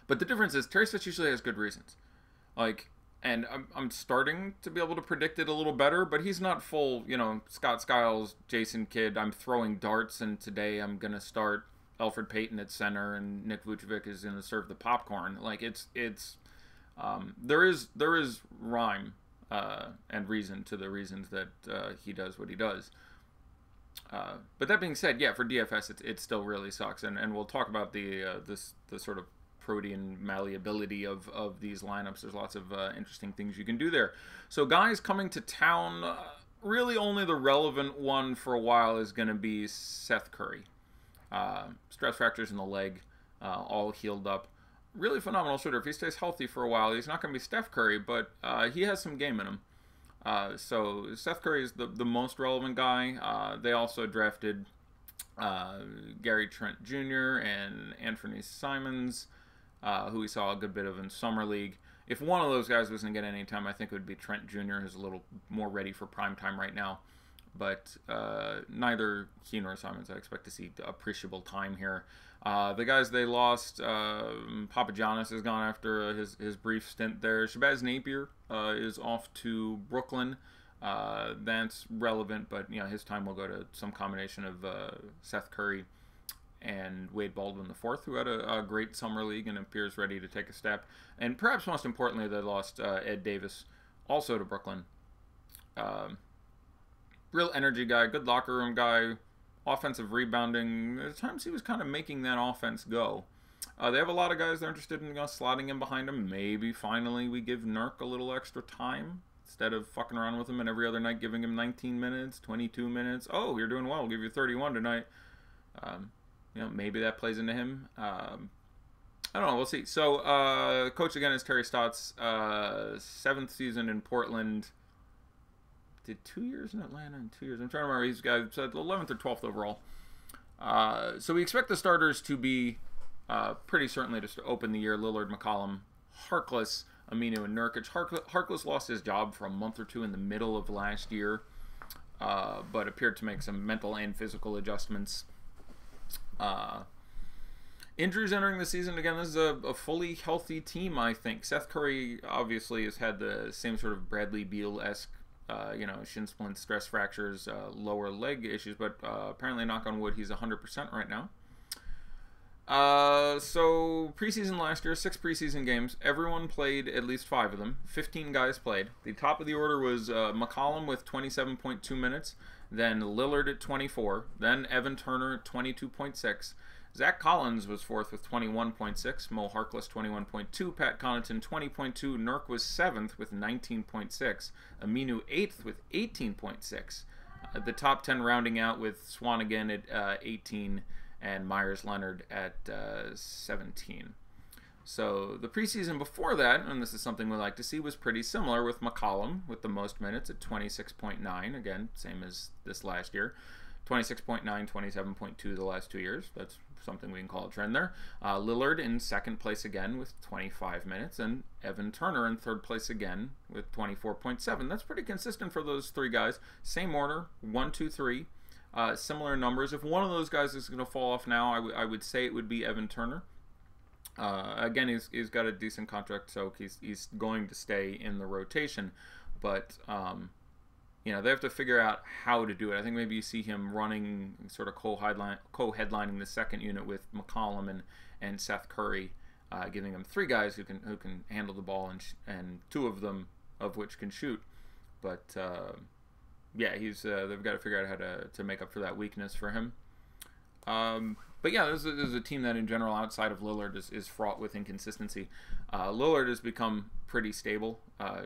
But the difference is Terry Stotts usually has good reasons. And I'm starting to be able to predict it a little better, but he's not full, Scott Skiles, Jason Kidd, I'm throwing darts, and today I'm going to start Elfrid Payton at center, and Nick Vucevic is going to serve the popcorn. Like, there is rhyme and reason to the reasons that he does what he does. But that being said, yeah, for DFS, it still really sucks, and we'll talk about the sort of protean malleability of these lineups. There's lots of interesting things you can do there. So guys coming to town, really only the relevant one for a while is going to be Seth Curry. Stress fractures in the leg, all healed up. Really phenomenal shooter. If he stays healthy for a while, he's not going to be Steph Curry, but he has some game in him. So Seth Curry is the most relevant guy. They also drafted Gary Trent Jr. and Anthony Simons, who we saw a good bit of in Summer League. If one of those guys was going to get any time, I think it would be Trent Jr., who's a little more ready for prime time right now. But neither he nor Simons I expect to see appreciable time here. The guys they lost, Papagiannis has gone after his brief stint there. Shabazz Napier is off to Brooklyn. That's relevant, but his time will go to some combination of Seth Curry and Wade Baldwin IV, who had a great summer league and appears ready to take a step. And perhaps most importantly, they lost Ed Davis, also to Brooklyn. Real energy guy, good locker room guy, offensive rebounding. At times he was kind of making that offense go. They have a lot of guys they're interested in slotting in behind him. Maybe finally we give Nurk a little extra time. instead of fucking around with him and every other night giving him 19 minutes, 22 minutes. Oh, you're doing well. We'll give you 31 tonight. You know, maybe that plays into him. I don't know. We'll see. So, coach again is Terry Stotts. 7th season in Portland. Did 2 years in Atlanta and 2 years. I'm trying to remember. He's got 11th or 12th overall. So we expect the starters to be pretty certainly just to open the year. Lillard, McCollum, Harkless, Aminu, and Nurkic. Harkless lost his job for a month or two in the middle of last year, but appeared to make some mental and physical adjustments. Injuries entering the season. Again, this is a fully healthy team, I think. Seth Curry obviously has had the same sort of Bradley Beal-esque you know, shin splints, stress fractures, lower leg issues, but apparently, knock on wood, he's 100% right now. So preseason last year, 6 preseason games. Everyone played at least 5 of them. 15 guys played. The top of the order was McCollum with 27.2 minutes, then Lillard at 24, then Evan Turner at 22.6. Zach Collins was 4th with 21.6, Mo Harkless 21.2, Pat Connaughton 20.2, Nurk was 7th with 19.6, Aminu 8th with 18.6. The top 10 rounding out with Swanigan at 18 and Myers Leonard at 17. So the preseason before that, and this is something we like to see, was pretty similar with McCollum with the most minutes at 26.9. Again, same as this last year. 26.9, 27.2 the last 2 years. That's something we can call a trend there. Lillard in 2nd place again with 25 minutes, and Evan Turner in 3rd place again with 24.7. That's pretty consistent for those 3 guys. Same order, 1, 2, 3. Similar numbers. If one of those guys is going to fall off now, I would say it would be Evan Turner. Again, he's got a decent contract, so he's going to stay in the rotation. But you know, they have to figure out how to do it. I think maybe you see him running, sort of co-headlining the second unit with McCollum and Seth Curry, giving them 3 guys who can handle the ball and 2 of them of which can shoot. But yeah, they've got to figure out how to make up for that weakness for him. But yeah, this is a team that in general, outside of Lillard, is fraught with inconsistency. Lillard has become pretty stable,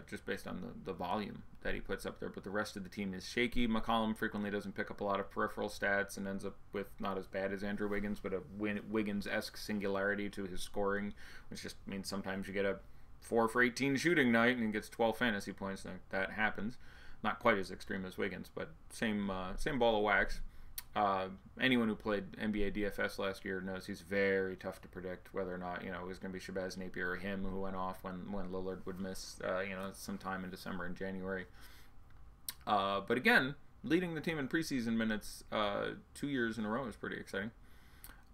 just based on the volume that he puts up there, but the rest of the team is shaky. McCollum frequently doesn't pick up a lot of peripheral stats and ends up with not as bad as Andrew Wiggins, but a Wiggins-esque singularity to his scoring, which just means sometimes you get a 4 for 18 shooting night and he gets 12 fantasy points. That happens. Not quite as extreme as Wiggins, but same ball of wax. Anyone who played NBA DFS last year knows he's very tough to predict whether or not, you know, it was going to be Shabazz Napier or him who went off when Lillard would miss, you know, sometime in December and January. But again, leading the team in preseason minutes 2 years in a row is pretty exciting.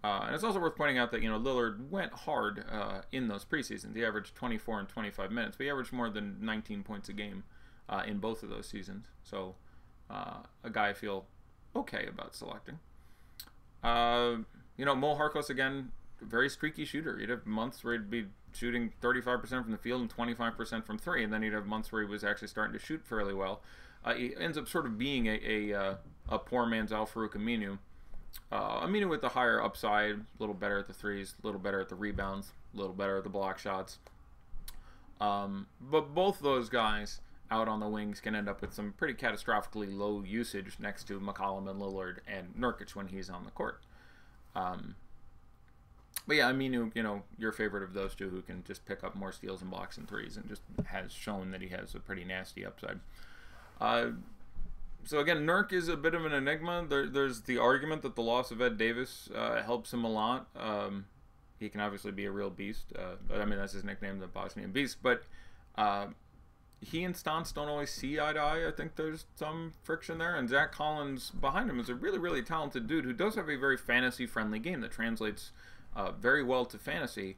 And it's also worth pointing out that, you know, Lillard went hard in those preseasons. He averaged 24 and 25 minutes, but he averaged more than 19 points a game in both of those seasons. So a guy I feel okay about selecting. You know, Mo Harkless, again, very streaky shooter. He'd have months where he'd be shooting 35% from the field and 25% from 3, and then he'd have months where he was actually starting to shoot fairly well. He ends up sort of being a poor man's Al-Farouq Aminu. Aminu with the higher upside, a little better at the threes, a little better at the rebounds, a little better at the block shots. But both those guys out on the wings can end up with some pretty catastrophically low usage next to McCollum and Lillard and Nurkic when he's on the court. But yeah, Aminu, you know, your favorite of those two who can just pick up more steals and blocks and threes and just has shown that he has a pretty nasty upside. So again, Nurk is a bit of an enigma. There's the argument that the loss of Ed Davis helps him a lot. He can obviously be a real beast. I mean, that's his nickname, the Bosnian Beast. But he and Stance don't always see eye to eye. I think there's some friction there. And Zach Collins behind him is a really, really talented dude who does have a very fantasy-friendly game that translates very well to fantasy.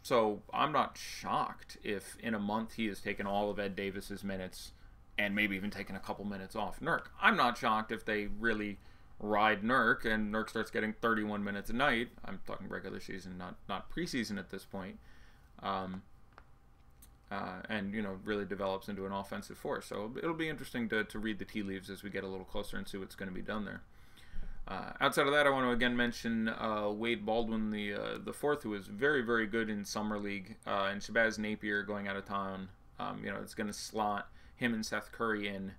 So I'm not shocked if in a month he has taken all of Ed Davis's minutes and maybe even taken a couple minutes off Nurk. I'm not shocked if they really ride Nurk and Nurk starts getting 31 minutes a night. I'm talking regular season, not preseason at this point. And, you know, really develops into an offensive force. So it'll be interesting to read the tea leaves as we get a little closer and see what's going to be done there. Outside of that, I want to again mention Wade Baldwin, the fourth, who was very, very good in Summer League, and Shabazz Napier going out of town. You know, it's going to slot him and Seth Curry in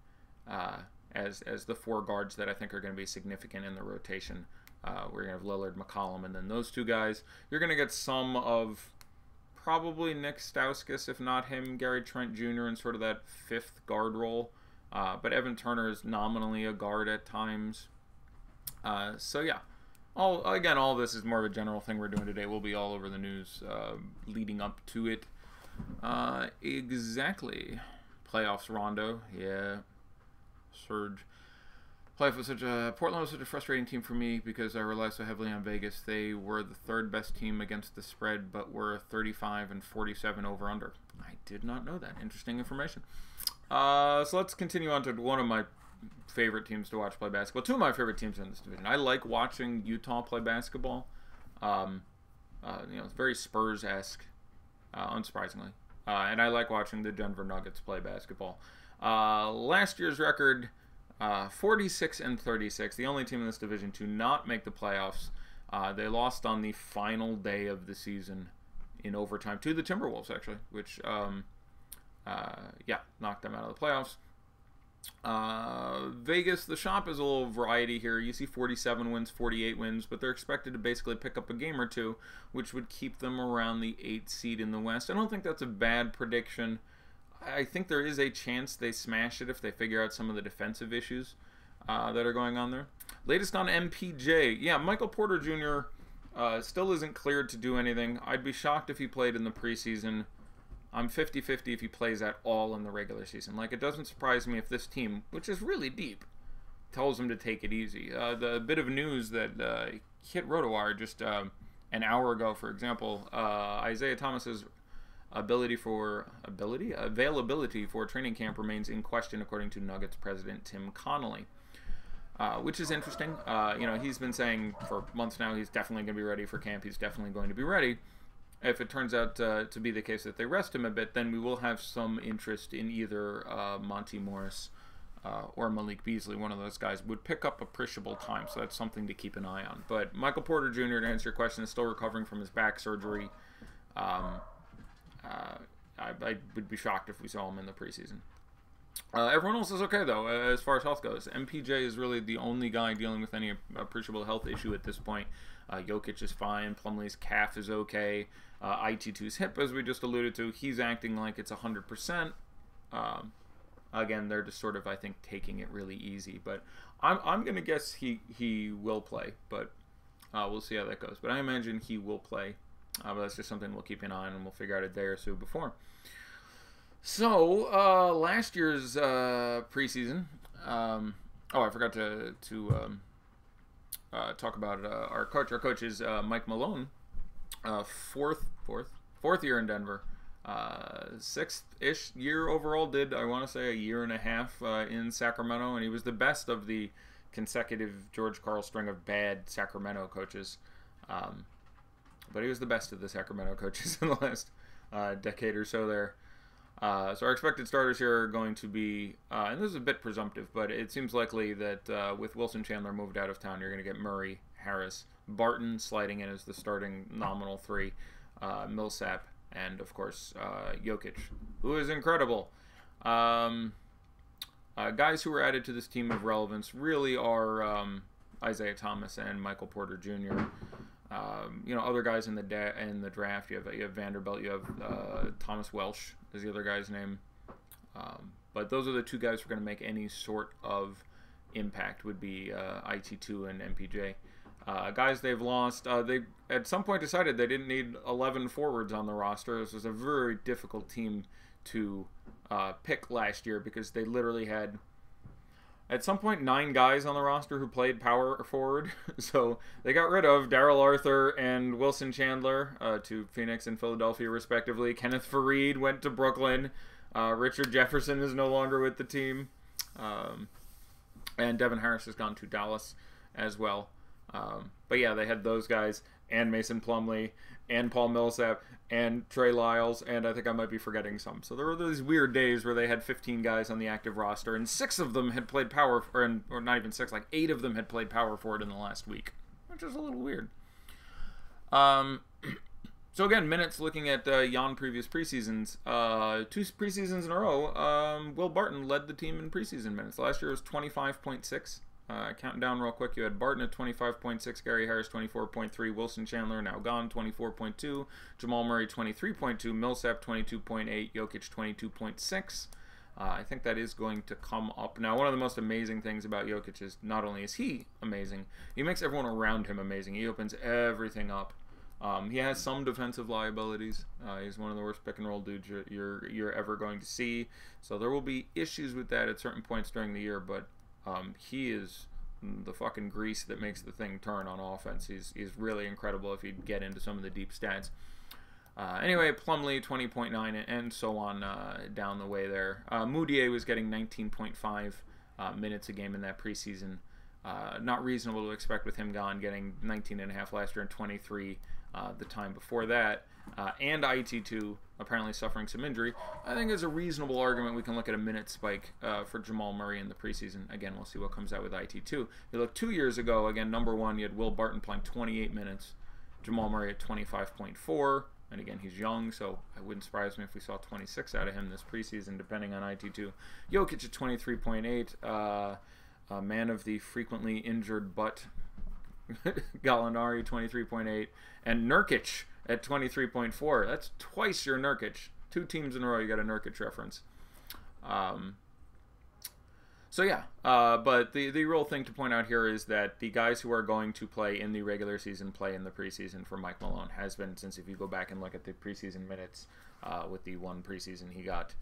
as the 4 guards that I think are going to be significant in the rotation. We're going to have Lillard, McCollum, and then those 2 guys. You're going to get some of probably Nick Stauskas, if not him, Gary Trent Jr. in sort of that 5th guard role. But Evan Turner is nominally a guard at times. So yeah, all of this is more of a general thing we're doing today. We'll be all over the news leading up to it. Exactly. Playoffs Rondo. Yeah. Surge. Portland was such a frustrating team for me because I rely so heavily on Vegas. They were the 3rd best team against the spread, but were 35 and 47 over under. I did not know that. Interesting information. So let's continue on to one of my favorite teams to watch play basketball. 2 of my favorite teams in this division. I like watching Utah play basketball. It's very Spurs-esque, unsurprisingly. And I like watching the Denver Nuggets play basketball. Last year's record, 46 and 36. The only team in this division to not make the playoffs. They lost on the final day of the season in overtime to the Timberwolves, actually, which knocked them out of the playoffs. Vegas, the shop is a little variety here. You see 47 wins, 48 wins, but they're expected to basically pick up a game or 2, which would keep them around the 8th seed in the West. I don't think that's a bad prediction. I think there is a chance they smash it if they figure out some of the defensive issues that are going on there. Latest on MPJ. Yeah, Michael Porter Jr. Still isn't cleared to do anything. I'd be shocked if he played in the preseason. I'm 50-50 if he plays at all in the regular season. Like, it doesn't surprise me if this team, which is really deep, tells him to take it easy. The bit of news that hit RotoWire just an hour ago, for example, Isaiah Thomas's availability for training camp remains in question, according to Nuggets president Tim Connolly, which is interesting. He's been saying for months now he's definitely going to be ready for camp. He's definitely going to be ready. If it turns out to be the case that they rest him a bit, then we will have some interest in either Monty Morris or Malik Beasley. One of those guys would pick up appreciable time, so that's something to keep an eye on. But Michael Porter Jr., to answer your question, is still recovering from his back surgery. I would be shocked if we saw him in the preseason. Everyone else is okay, though, as far as health goes. MPJ is really the only guy dealing with any appreciable health issue at this point. Jokic is fine. Plumlee's calf is okay. IT2's hip, as we just alluded to, he's acting like it's 100%. Again, they're just sort of, I think, taking it really easy. But I'm going to guess he will play, but we'll see how that goes. But I imagine he will play. But that's just something we'll keep an eye on, and we'll figure out a day or so before. So, last year's preseason. I forgot to talk about our coach. Our coach is Mike Malone. Fourth year in Denver. 6th-ish year overall. Did, I want to say, a year and a half in Sacramento, and he was the best of the consecutive George Karl string of bad Sacramento coaches. But he was the best of the Sacramento coaches in the last decade or so there. So our expected starters here are going to be, and this is a bit presumptive, but it seems likely that with Wilson Chandler moved out of town, you're going to get Murray, Harris, Barton sliding in as the starting nominal 3, Millsap, and of course Jokic, who is incredible. Guys who were added to this team of relevance really are Isaiah Thomas and Michael Porter Jr. Other guys in the draft. You have Vanderbilt. You have Thomas Welsh is the other guy's name. But those are the 2 guys who are going to make any sort of impact. Would be IT2 and MPJ. Guys they've lost. They at some point decided they didn't need 11 forwards on the roster. This was a very difficult team to pick last year because they literally had, at some point, 9 guys on the roster who played power forward. So they got rid of Darrell Arthur and Wilson Chandler to Phoenix and Philadelphia, respectively. Kenneth Faried went to Brooklyn. Richard Jefferson is no longer with the team. And Devin Harris has gone to Dallas as well. But yeah, they had those guys and Mason Plumlee and Paul Millsap and Trey Lyles, and I think I might be forgetting some. So there were these weird days where they had 15 guys on the active roster, and 6 of them had played power, or not even 6, like 8 of them had played power forward in the last week, which is a little weird. So So again, minutes looking at Jan previous preseasons. 2 preseasons in a row, Will Barton led the team in preseason minutes. Last year was 25.6. Counting down real quick, you had Barton at 25.6, Gary Harris 24.3, Wilson Chandler, now gone, 24.2, Jamal Murray 23.2, Millsap 22.8, Jokic 22.6. I think that is going to come up. Now, one of the most amazing things about Jokic is not only is he amazing, he makes everyone around him amazing. He opens everything up. He has some defensive liabilities. He's one of the worst pick-and-roll dudes you're ever going to see. So there will be issues with that at certain points during the year, but he is the fucking grease that makes the thing turn on offense. He's really incredible if you get into some of the deep stats. Anyway, Plumlee 20.9 and so on down the way there. Moutier was getting 19.5 minutes a game in that preseason. Not reasonable to expect with him gone, getting 19.5 last year and 23 the time before that. And IT2 apparently suffering some injury. I think there's a reasonable argument we can look at a minute spike for Jamal Murray in the preseason. Again, we'll see what comes out with IT2. You look 2 years ago, again, number one, you had Will Barton playing 28 minutes, Jamal Murray at 25.4. And again, he's young, so it wouldn't surprise me if we saw 26 out of him this preseason, depending on IT2. Jokic at 23.8. Man of the frequently injured butt, Gallinari 23.8. And Nurkic at 23.4. That's twice your Nurkic. 2 teams in a row you got a Nurkic reference. So yeah, but the real thing to point out here is that the guys who are going to play in the regular season play in the preseason for Mike Malone. Has been since, if you go back and look at the preseason minutes with the 1 preseason he got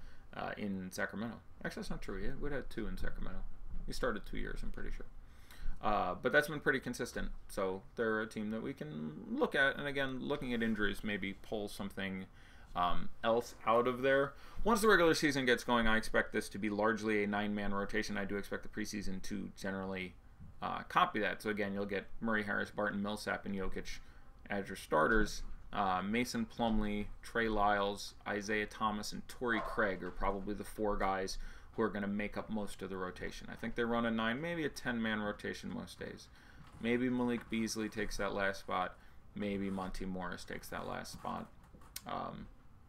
in Sacramento. Actually, that's not true. He would have 2 in Sacramento. He started 2 years, I'm pretty sure. But that's been pretty consistent. So they're a team that we can look at. And again, looking at injuries, maybe pull something else out of there. Once the regular season gets going, I expect this to be largely a 9-man rotation. I do expect the preseason to generally copy that. So again, you'll get Murray, Harris, Barton, Millsap, and Jokic as your starters. Mason Plumlee, Trey Lyles, Isaiah Thomas, and Torrey Craig are probably the 4 guys who are going to make up most of the rotation. I think they run a 9, maybe a 10-man rotation most days. Maybe Malik Beasley takes that last spot. Maybe Monty Morris takes that last spot.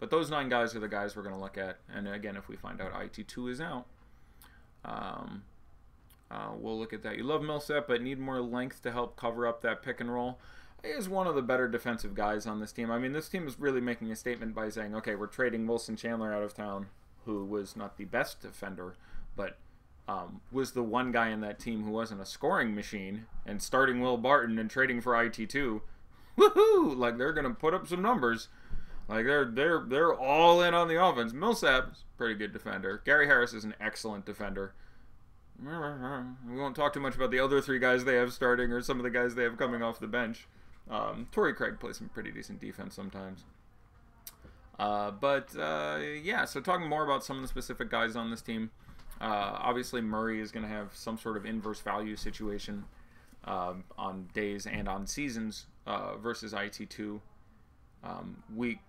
But those 9 guys are the guys we're going to look at. And again, if we find out IT2 is out, we'll look at that. You love Millsap, but need more length to help cover up that pick and roll. He is one of the better defensive guys on this team. I mean, this team is really making a statement by saying, okay, we're trading Wilson Chandler out of town, who was not the best defender, but was the one guy in that team who wasn't a scoring machine, and starting Will Barton and trading for IT2. Woohoo! Like, they're going to put up some numbers. Like, they're all in on the offense. Millsap's a pretty good defender. Gary Harris is an excellent defender. We won't talk too much about the other 3 guys they have starting or some of the guys they have coming off the bench. Torrey Craig plays some pretty decent defense sometimes. Yeah, so talking more about some of the specific guys on this team. Obviously, Murray is going to have some sort of inverse value situation on days and on seasons versus IT2. We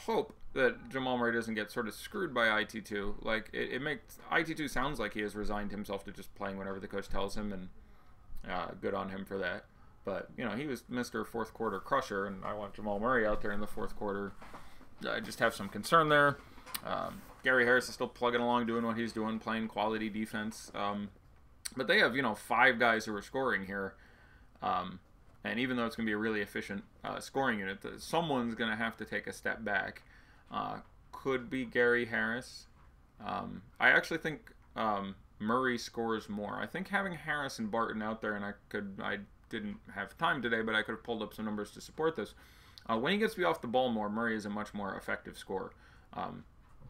hope that Jamal Murray doesn't get sort of screwed by IT2. Like, it makes IT2 sounds like he has resigned himself to just playing whatever the coach tells him, and good on him for that. But, you know, he was Mr. Fourth Quarter Crusher, and I want Jamal Murray out there in the fourth quarter. I just have some concern there. Gary Harris is still plugging along, doing what he's doing, playing quality defense. But they have, 5 guys who are scoring here. And even though it's going to be a really efficient scoring unit, someone's going to have to take a step back. Could be Gary Harris. I actually think Murray scores more. I think having Harris and Barton out there, and I didn't have time today, but I could have pulled up some numbers to support this. When he gets to be off the ball more, Murray is a much more effective scorer.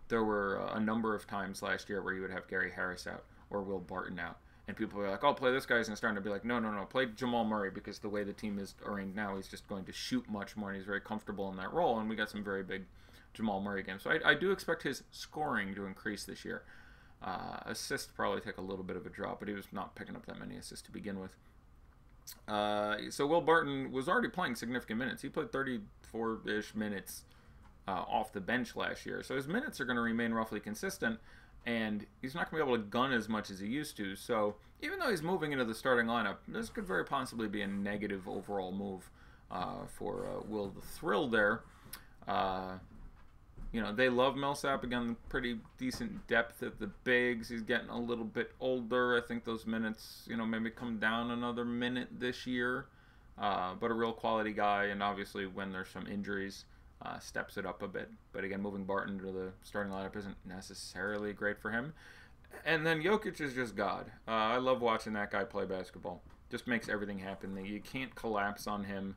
There were a number of times last year where you would have Gary Harris out or Will Barton out. And people were like, oh, play this guy. And starting to be like, no, play Jamal Murray, because the way the team is arranged now, he's just going to shoot much more, and he's very comfortable in that role. And we got some very big Jamal Murray games. So I do expect his scoring to increase this year. Assists probably take a little bit of a drop, but he was not picking up that many assists to begin with. So Will Barton was already playing significant minutes. He played 34-ish minutes off the bench last year. So his minutes are going to remain roughly consistent. And he's not going to be able to gun as much as he used to. So even though he's moving into the starting lineup, this could very possibly be a negative overall move for Will the Thrill there. You know, they love Millsap. Again, pretty decent depth at the bigs. He's getting a little bit older. I think those minutes, you know, maybe come down another minute this year. But a real quality guy, and obviously when there's some injuries, steps it up a bit. But again, moving Barton to the starting lineup isn't necessarily great for him. And then Jokic is just God. I love watching that guy play basketball. Just makes everything happen. You can't collapse on him.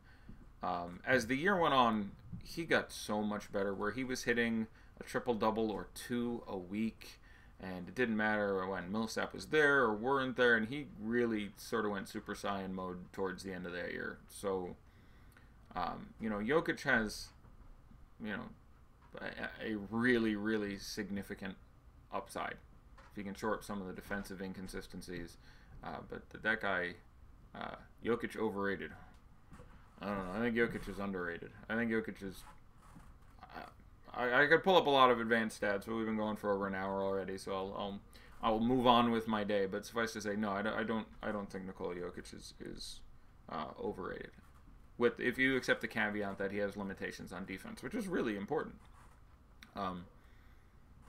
As the year went on, he got so much better, where he was hitting a triple-double or 2 a week, and it didn't matter when Millsap was there or weren't there, and he really sort of went Super Saiyan mode towards the end of that year. So, you know, Jokic has, you know, a really, really significant upside if he can shore up some of the defensive inconsistencies. But that guy, Jokic, overrated. I don't know. I think Jokic is underrated. I think Jokic is... I could pull up a lot of advanced stats, but we've been going for over an hour already, so I'll move on with my day. But suffice to say, no, I don't think Nikola Jokic is overrated. If you accept the caveat that he has limitations on defense, which is really important.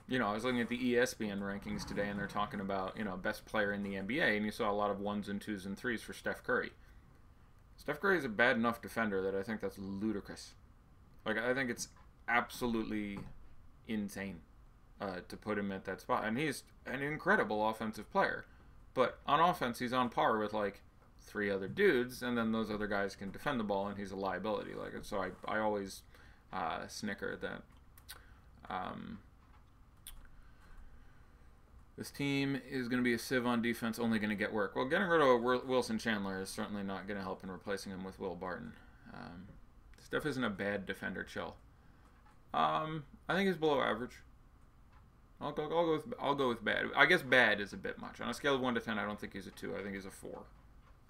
You know, I was looking at the ESPN rankings today, and they're talking about, you know, best player in the NBA, and you saw a lot of 1s and 2s and 3s for Steph Curry. Steph Curry is a bad enough defender that I think that's ludicrous. Like, I think it's absolutely insane to put him at that spot. And he's an incredible offensive player. But on offense, he's on par with, like, 3 other dudes, and then those other guys can defend the ball, and he's a liability. Like, so I always snicker at that. This team is going to be a sieve on defense, only going to get work. Well, getting rid of Wilson Chandler is certainly not going to help in replacing him with Will Barton. Steph isn't a bad defender, chill. I think he's below average. I'll go with bad. I guess bad is a bit much. On a scale of 1 to 10, I don't think he's a 2. I think he's a 4,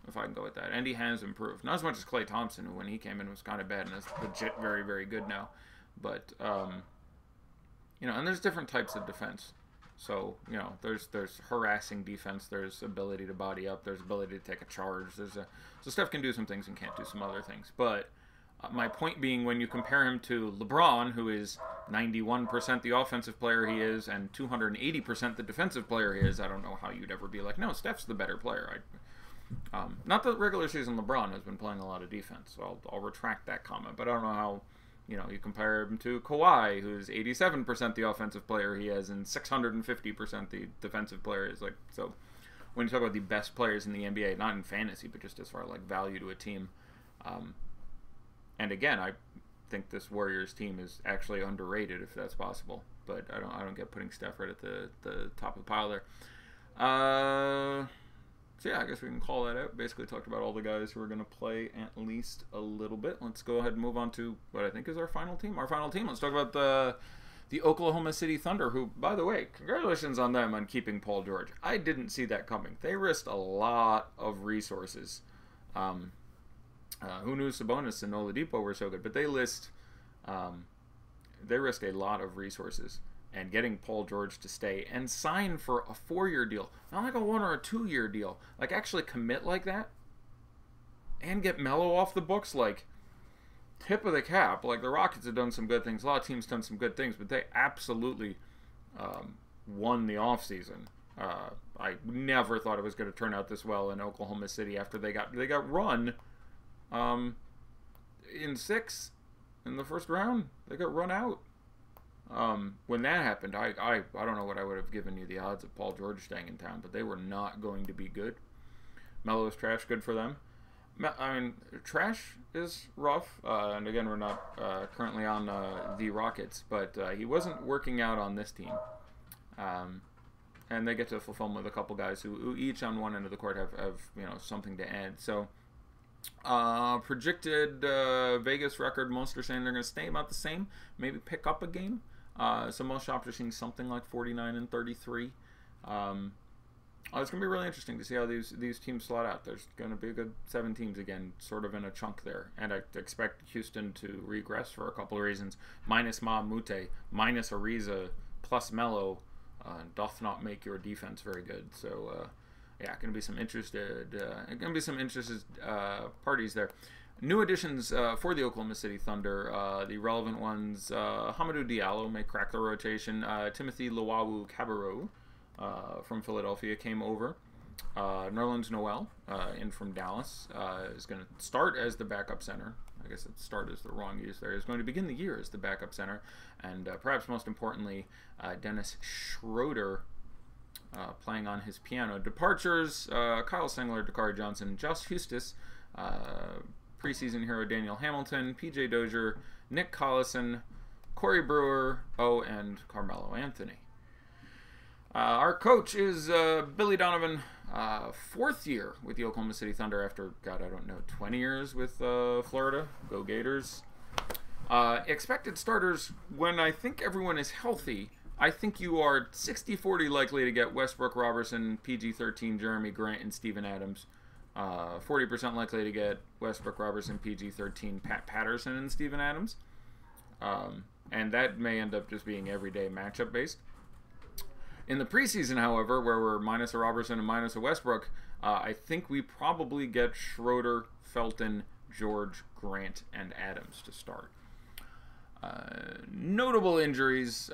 if I can go with that. And he has improved. Not as much as Klay Thompson, who when he came in was kind of bad and is legit very, very good now. But, you know, and there's different types of defense. So, you know, there's harassing defense, there's ability to body up, there's ability to take a charge. So Steph can do some things and can't do some other things. But my point being, when you compare him to LeBron, who is 91% the offensive player he is and 280% the defensive player he is, I don't know how you'd ever be like, no, Steph's the better player. Not that regular season LeBron has been playing a lot of defense, so I'll retract that comment. But I don't know how... You know, you compare him to Kawhi, who's 87% the offensive player he is and 650% the defensive player is. Like, so when you talk about the best players in the NBA, not in fantasy, but just as far as like value to a team. And again, I think this Warriors team is actually underrated, if that's possible. But I don't get putting Steph right at the top of the pile there. So yeah, I guess we can call that out. Basically talked about all the guys who are going to play at least a little bit. Let's go ahead and move on to what I think is our final team. Let's talk about the Oklahoma City Thunder, who, by the way, congratulations on them on keeping Paul George. I didn't see that coming. They risked a lot of resources. Who knew Sabonis and Oladipo were so good? But they risked a lot of resources. And getting Paul George to stay and sign for a 4-year deal. Not like a 1 or a 2-year deal. Like, actually commit like that. And get Melo off the books. Like, tip of the cap. Like, the Rockets have done some good things. A lot of teams done some good things. But they absolutely won the offseason. I never thought it was going to turn out this well in Oklahoma City after they got run in 6 in the first round. They got run out. When that happened, I don't know what I would have given you the odds of Paul George staying in town, but they were not going to be good. Melo's trash, good for them. I mean, trash is rough, and again, we're not currently on the Rockets, but he wasn't working out on this team. And they get to fulfill him with a couple guys who each on one end of the court have you know, something to add. So, projected Vegas record, most are saying they're going to stay about the same, maybe pick up a game. So most shops are seeing something like 49 and 33. It's going to be really interesting to see how these teams slot out. There's going to be a good 7 teams again, sort of in a chunk there. And I expect Houston to regress for a couple of reasons. Minus Ma Mute, minus Ariza, plus Melo, doth not make your defense very good. So, yeah, going to be some interested parties there. New additions for the Oklahoma City Thunder. The relevant ones, Hamidou Diallo may crack the rotation. Timothy Luwawu-Cabarrot from Philadelphia came over. Nerlens Noel, in from Dallas, is going to start as the backup center. I guess start is the wrong use there. Is going to begin the year as the backup center. And perhaps most importantly, Dennis Schroeder playing on his piano. Departures, Kyle Singler, Dakari Johnson, Josh Hustis, preseason hero Daniel Hamilton, PJ Dozier, Nick Collison, Corey Brewer, and Carmelo Anthony. Our coach is Billy Donovan, 4th year with the Oklahoma City Thunder after, God, I don't know, 20 years with Florida. Go Gators. Expected starters, when I think everyone is healthy, I think you are 60-40 likely to get Westbrook, Robertson, PG-13, Jeremy Grant, and Steven Adams. 40% likely to get Westbrook, Robertson, PG-13, Pat Patterson, and Steven Adams. And that may end up just being everyday matchup based. In the preseason, however, where we're minus a Robertson and minus a Westbrook, I think we probably get Schroeder, Felton, George, Grant, and Adams to start. Notable injuries.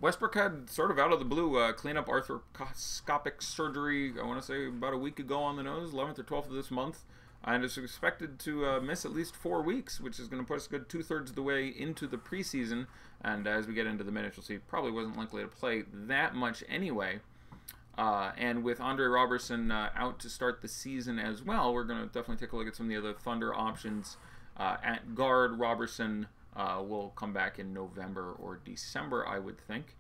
Westbrook had sort of out of the blue cleanup arthroscopic surgery, I want to say about a week ago on the nose, 11th or 12th of this month, and is expected to miss at least 4 weeks, which is going to put us a good 2/3 of the way into the preseason. And as we get into the minutes, you'll see probably wasn't likely to play that much anyway. And with Andre Robertson out to start the season as well, we're going to definitely take a look at some of the other Thunder options. At guard, Robertson will come back in November or December, I would think.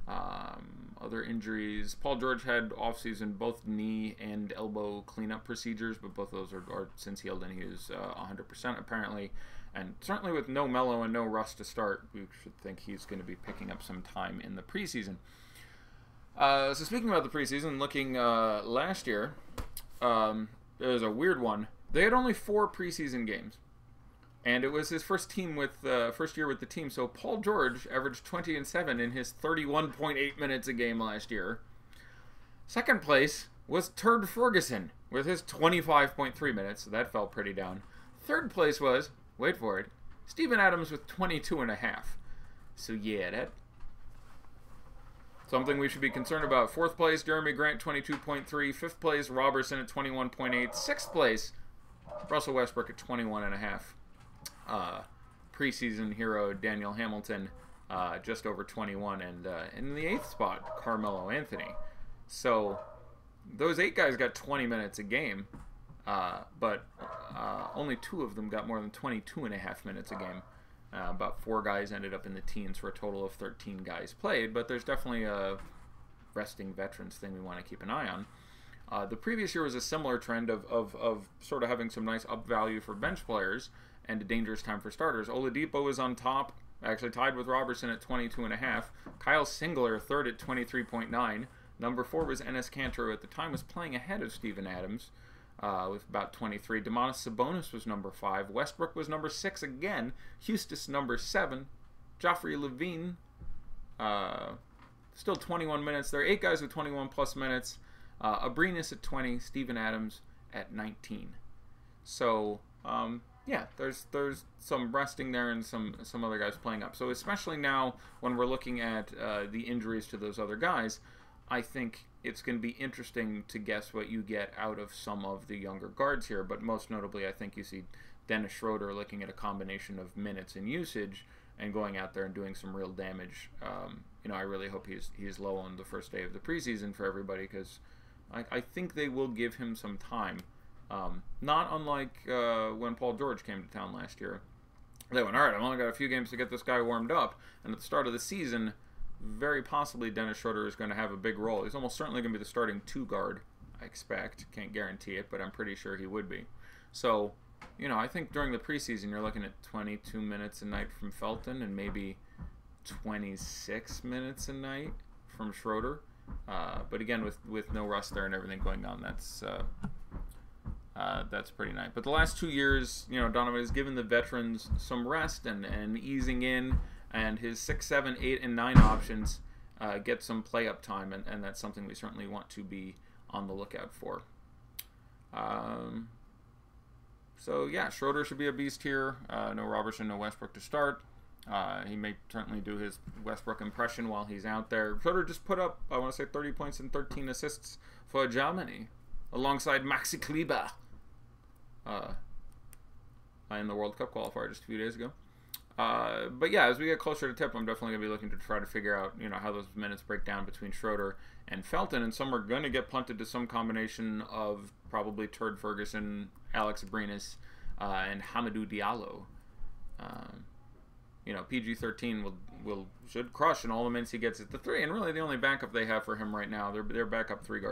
Other injuries, Paul George had offseason both knee and elbow cleanup procedures, but both of those are since healed, and he is 100% apparently. And certainly with no Melo and no Russ to start, we should think he's going to be picking up some time in the preseason. So speaking about the preseason, looking last year, there's a weird one. They had only 4 preseason games. And it was his first year with the team. So Paul George averaged 20 and 7 in his 31.8 minutes a game last year. Second place was Turd Ferguson with his 25.3 minutes. So that fell pretty down. Third place was, wait for it, Steven Adams with 22.5. So yeah, that something we should be concerned about. Fourth place, Jeremy Grant, 22.3. Fifth place, Robertson at 21.8. Sixth place, Russell Westbrook at 21.5. Preseason hero Daniel Hamilton just over 21, and in the 8th spot, Carmelo Anthony. So those 8 guys got 20 minutes a game, but only 2 of them got more than 22.5 minutes a game. About 4 guys ended up in the teens for a total of 13 guys played, but there's definitely a resting veterans thing we want to keep an eye on. The previous year was a similar trend of sort of having some nice up value for bench players and a dangerous time for starters. Oladipo is on top, actually tied with Robertson at 22.5. Kyle Singler, third at 23.9. Number 4 was Enes Kanter, at the time was playing ahead of Steven Adams with about 23. Domantas Sabonis was number 5. Westbrook was number 6 again. Hustis number 7. Joffrey Levine, still 21 minutes. There are 8 guys with 21 plus minutes. Abrinas at 20. Steven Adams at 19. So, yeah, there's some resting there and some other guys playing up. So especially now when we're looking at the injuries to those other guys, I think it's going to be interesting to guess what you get out of some of the younger guards here. But most notably, I think you see Dennis Schroeder looking at a combination of minutes and usage and going out there and doing some real damage. I really hope he's low on the first day of the preseason for everybody, because I think they will give him some time. Not unlike when Paul George came to town last year. They went, all right, I've only got a few games to get this guy warmed up. And at the start of the season, very possibly Dennis Schroeder is going to have a big role. He's almost certainly going to be the starting 2 guard, I expect. Can't guarantee it, but I'm pretty sure he would be. So, I think during the preseason, you're looking at 22 minutes a night from Felton and maybe 26 minutes a night from Schroeder. But again, with no rust there and everything going on, that's pretty nice. But the last 2 years, Donovan has given the veterans some rest and easing in, and his 6, 7, 8, and 9 options get some play-up time, and that's something we certainly want to be on the lookout for. So yeah, Schroeder should be a beast here. No Robertson, no Westbrook to start. He may certainly do his Westbrook impression while he's out there. Schroeder just put up, I want to say, 30 points and 13 assists for Germany, alongside Maxi Kleber in the World Cup qualifier just a few days ago. But yeah, as we get closer to tip, I'm definitely going to be looking to try to figure out, how those minutes break down between Schroeder and Felton, and some are going to get punted to some combination of probably Turd Ferguson, Alex Abrinas, and Hamidou Diallo. PG-13 should crush in all the minutes he gets at the 3, and really the only backup they have for him right now, their backup 3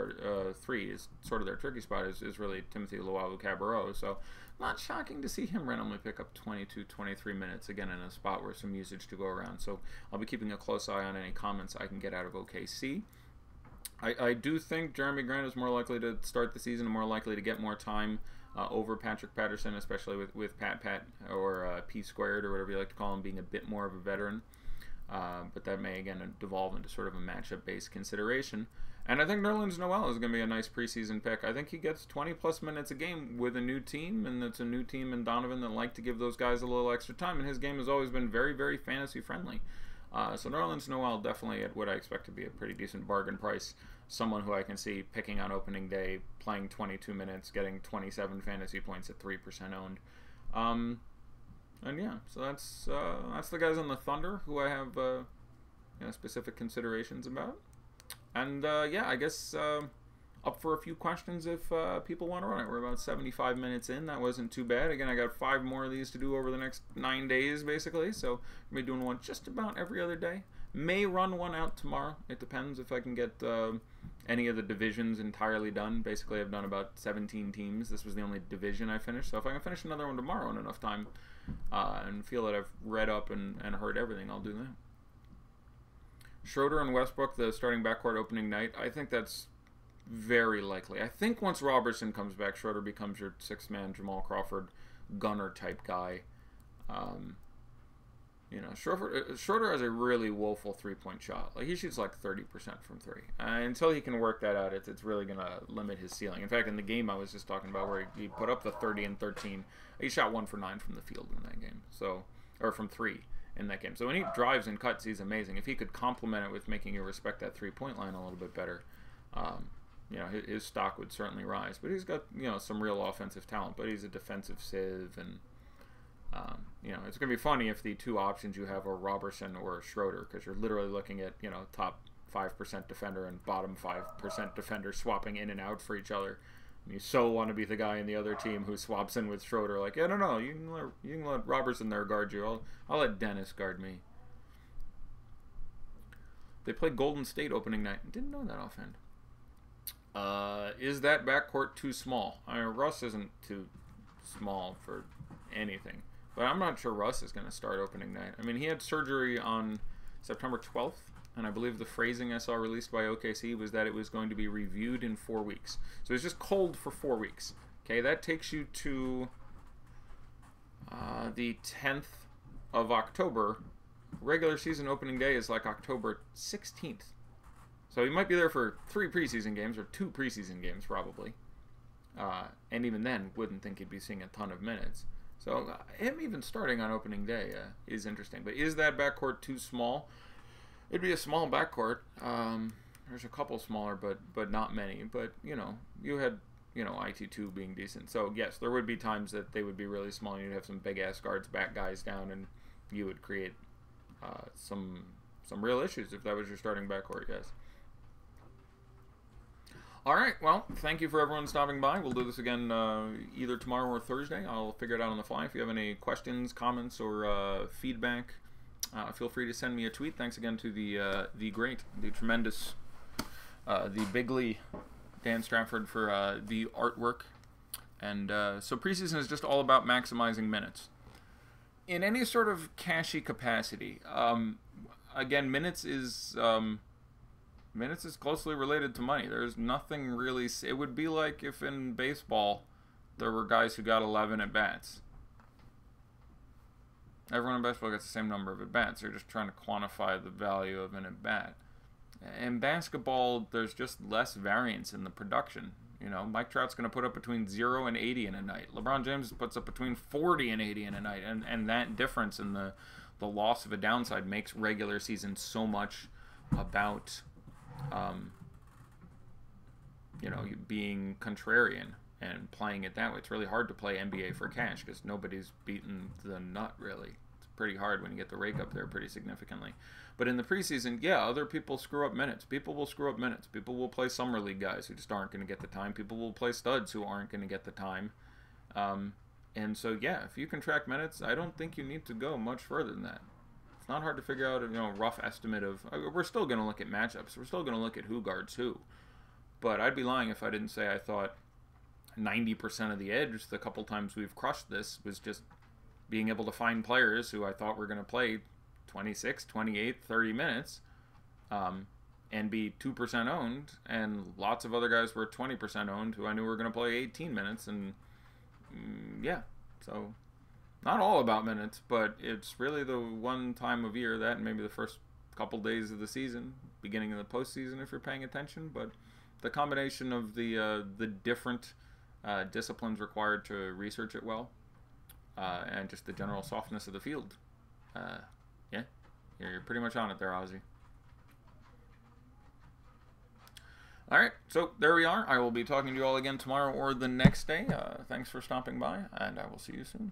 is sort of their tricky spot is really Timothy Luwawu-Cabarrot, so not shocking to see him randomly pick up 22, 23 minutes, again in a spot where some usage to go around, so I'll be keeping a close eye on any comments I can get out of OKC. I do think Jeremy Grant is more likely to start the season and more likely to get more time over Patrick Patterson, especially with Pat or P squared or whatever you like to call him, being a bit more of a veteran. But that may again devolve into sort of a matchup-based consideration. And I think Nerlens Noel is going to be a nice preseason pick. I think he gets 20-plus minutes a game with a new team, and it's a new team in Donovan that like to give those guys a little extra time. And his game has always been very, very fantasy-friendly. So Nerlens Noel definitely at what I expect to be a pretty decent bargain price. Someone who I can see picking on opening day, playing 22 minutes, getting 27 fantasy points at 3% owned. And yeah, so that's the guys on the Thunder who I have specific considerations about. And yeah, I guess up for a few questions if people want to run it. We're about 75 minutes in. That wasn't too bad. Again, I got 5 more of these to do over the next 9 days, basically. So I'm going to be doing one just about every other day. May run one out tomorrow. It depends if I can get any of the divisions entirely done. Basically, I've done about 17 teams. This was the only division I finished. So if I can finish another one tomorrow in enough time and feel that I've read up and heard everything, I'll do that. Schroeder and Westbrook, the starting backcourt opening night, I think that's very likely. I think once Robertson comes back, Schroeder becomes your 6-man Jamal Crawford gunner type guy. Schroeder has a really woeful 3-point shot. Like, he shoots like 30% from 3. Until he can work that out, it's really going to limit his ceiling. In fact, in the game I was just talking about where he put up the 30 and 13, he shot 1 for 9 from the field in that game. So, or from 3 in that game. So when he drives and cuts, he's amazing. If he could complement it with making you respect that 3-point line a little bit better, his stock would certainly rise. But he's got, some real offensive talent. But he's a defensive sieve, and it's going to be funny if the 2 options you have are Robertson or Schroeder, because you're literally looking at, top 5% defender and bottom 5% defender swapping in and out for each other. And you so want to be the guy in the other team who swaps in with Schroeder, like, yeah, no, you can let Robertson there guard you. I'll let Dennis guard me. They played Golden State opening night. Didn't know that offhand. Is that backcourt too small? I mean, Russ isn't too small for anything. But I'm not sure Russ is going to start opening night. I mean, he had surgery on September 12th, and I believe the phrasing I saw released by OKC was that it was going to be reviewed in 4 weeks. So he's just cold for 4 weeks. Okay, that takes you to the 10th of October. Regular season opening day is like October 16th. So he might be there for 3 preseason games, or 2 preseason games probably. And even then, wouldn't think he'd be seeing a ton of minutes. So him even starting on opening day is interesting. But is that backcourt too small? It'd be a small backcourt. There's a couple smaller, but not many. But, you had, IT2 being decent. So, yes, there would be times that they would be really small. And you'd have some big-ass guards back guys down, and you would create some real issues if that was your starting backcourt, yes. All right, well, thank you for everyone stopping by. We'll do this again either tomorrow or Thursday. I'll figure it out on the fly. If you have any questions, comments, or feedback, feel free to send me a tweet. Thanks again to the great, the tremendous, the bigly Dan Stratford for the artwork. And so preseason is just all about maximizing minutes. In any sort of cashy capacity, again, minutes is closely related to money. There's nothing really... It would be like if in baseball there were guys who got 11 at-bats. Everyone in baseball gets the same number of at-bats. They're just trying to quantify the value of an at-bat. In basketball, there's just less variance in the production. You know, Mike Trout's going to put up between 0 and 80 in a night. LeBron James puts up between 40 and 80 in a night. And that difference in the loss of a downside makes regular season so much about, you know, being contrarian and playing it that way. It's really hard to play NBA for cash because nobody's beaten the nut, really. It's pretty hard when you get the rake up there pretty significantly. But in the preseason, yeah, other people screw up minutes. People will screw up minutes. People will play summer league guys who just aren't going to get the time. People will play studs who aren't going to get the time. And so, yeah, if you can track minutes, I don't think you need to go much further than that. It's not hard to figure out a rough estimate of... We're still going to look at matchups. We're still going to look at who guards who. But I'd be lying if I didn't say I thought 90% of the edge the couple times we've crushed this was just being able to find players who I thought were going to play 26, 28, 30 minutes and be 2% owned, and lots of other guys were 20% owned who I knew were going to play 18 minutes, and yeah, so not all about minutes, but it's really the one time of year, that and maybe the first couple days of the season, beginning of the postseason if you're paying attention, but the combination of the different disciplines required to research it well, and just the general softness of the field, yeah, you're pretty much on it there, Ozzy. All right, so there we are. I will be talking to you all again tomorrow or the next day. Thanks for stopping by, and I will see you soon.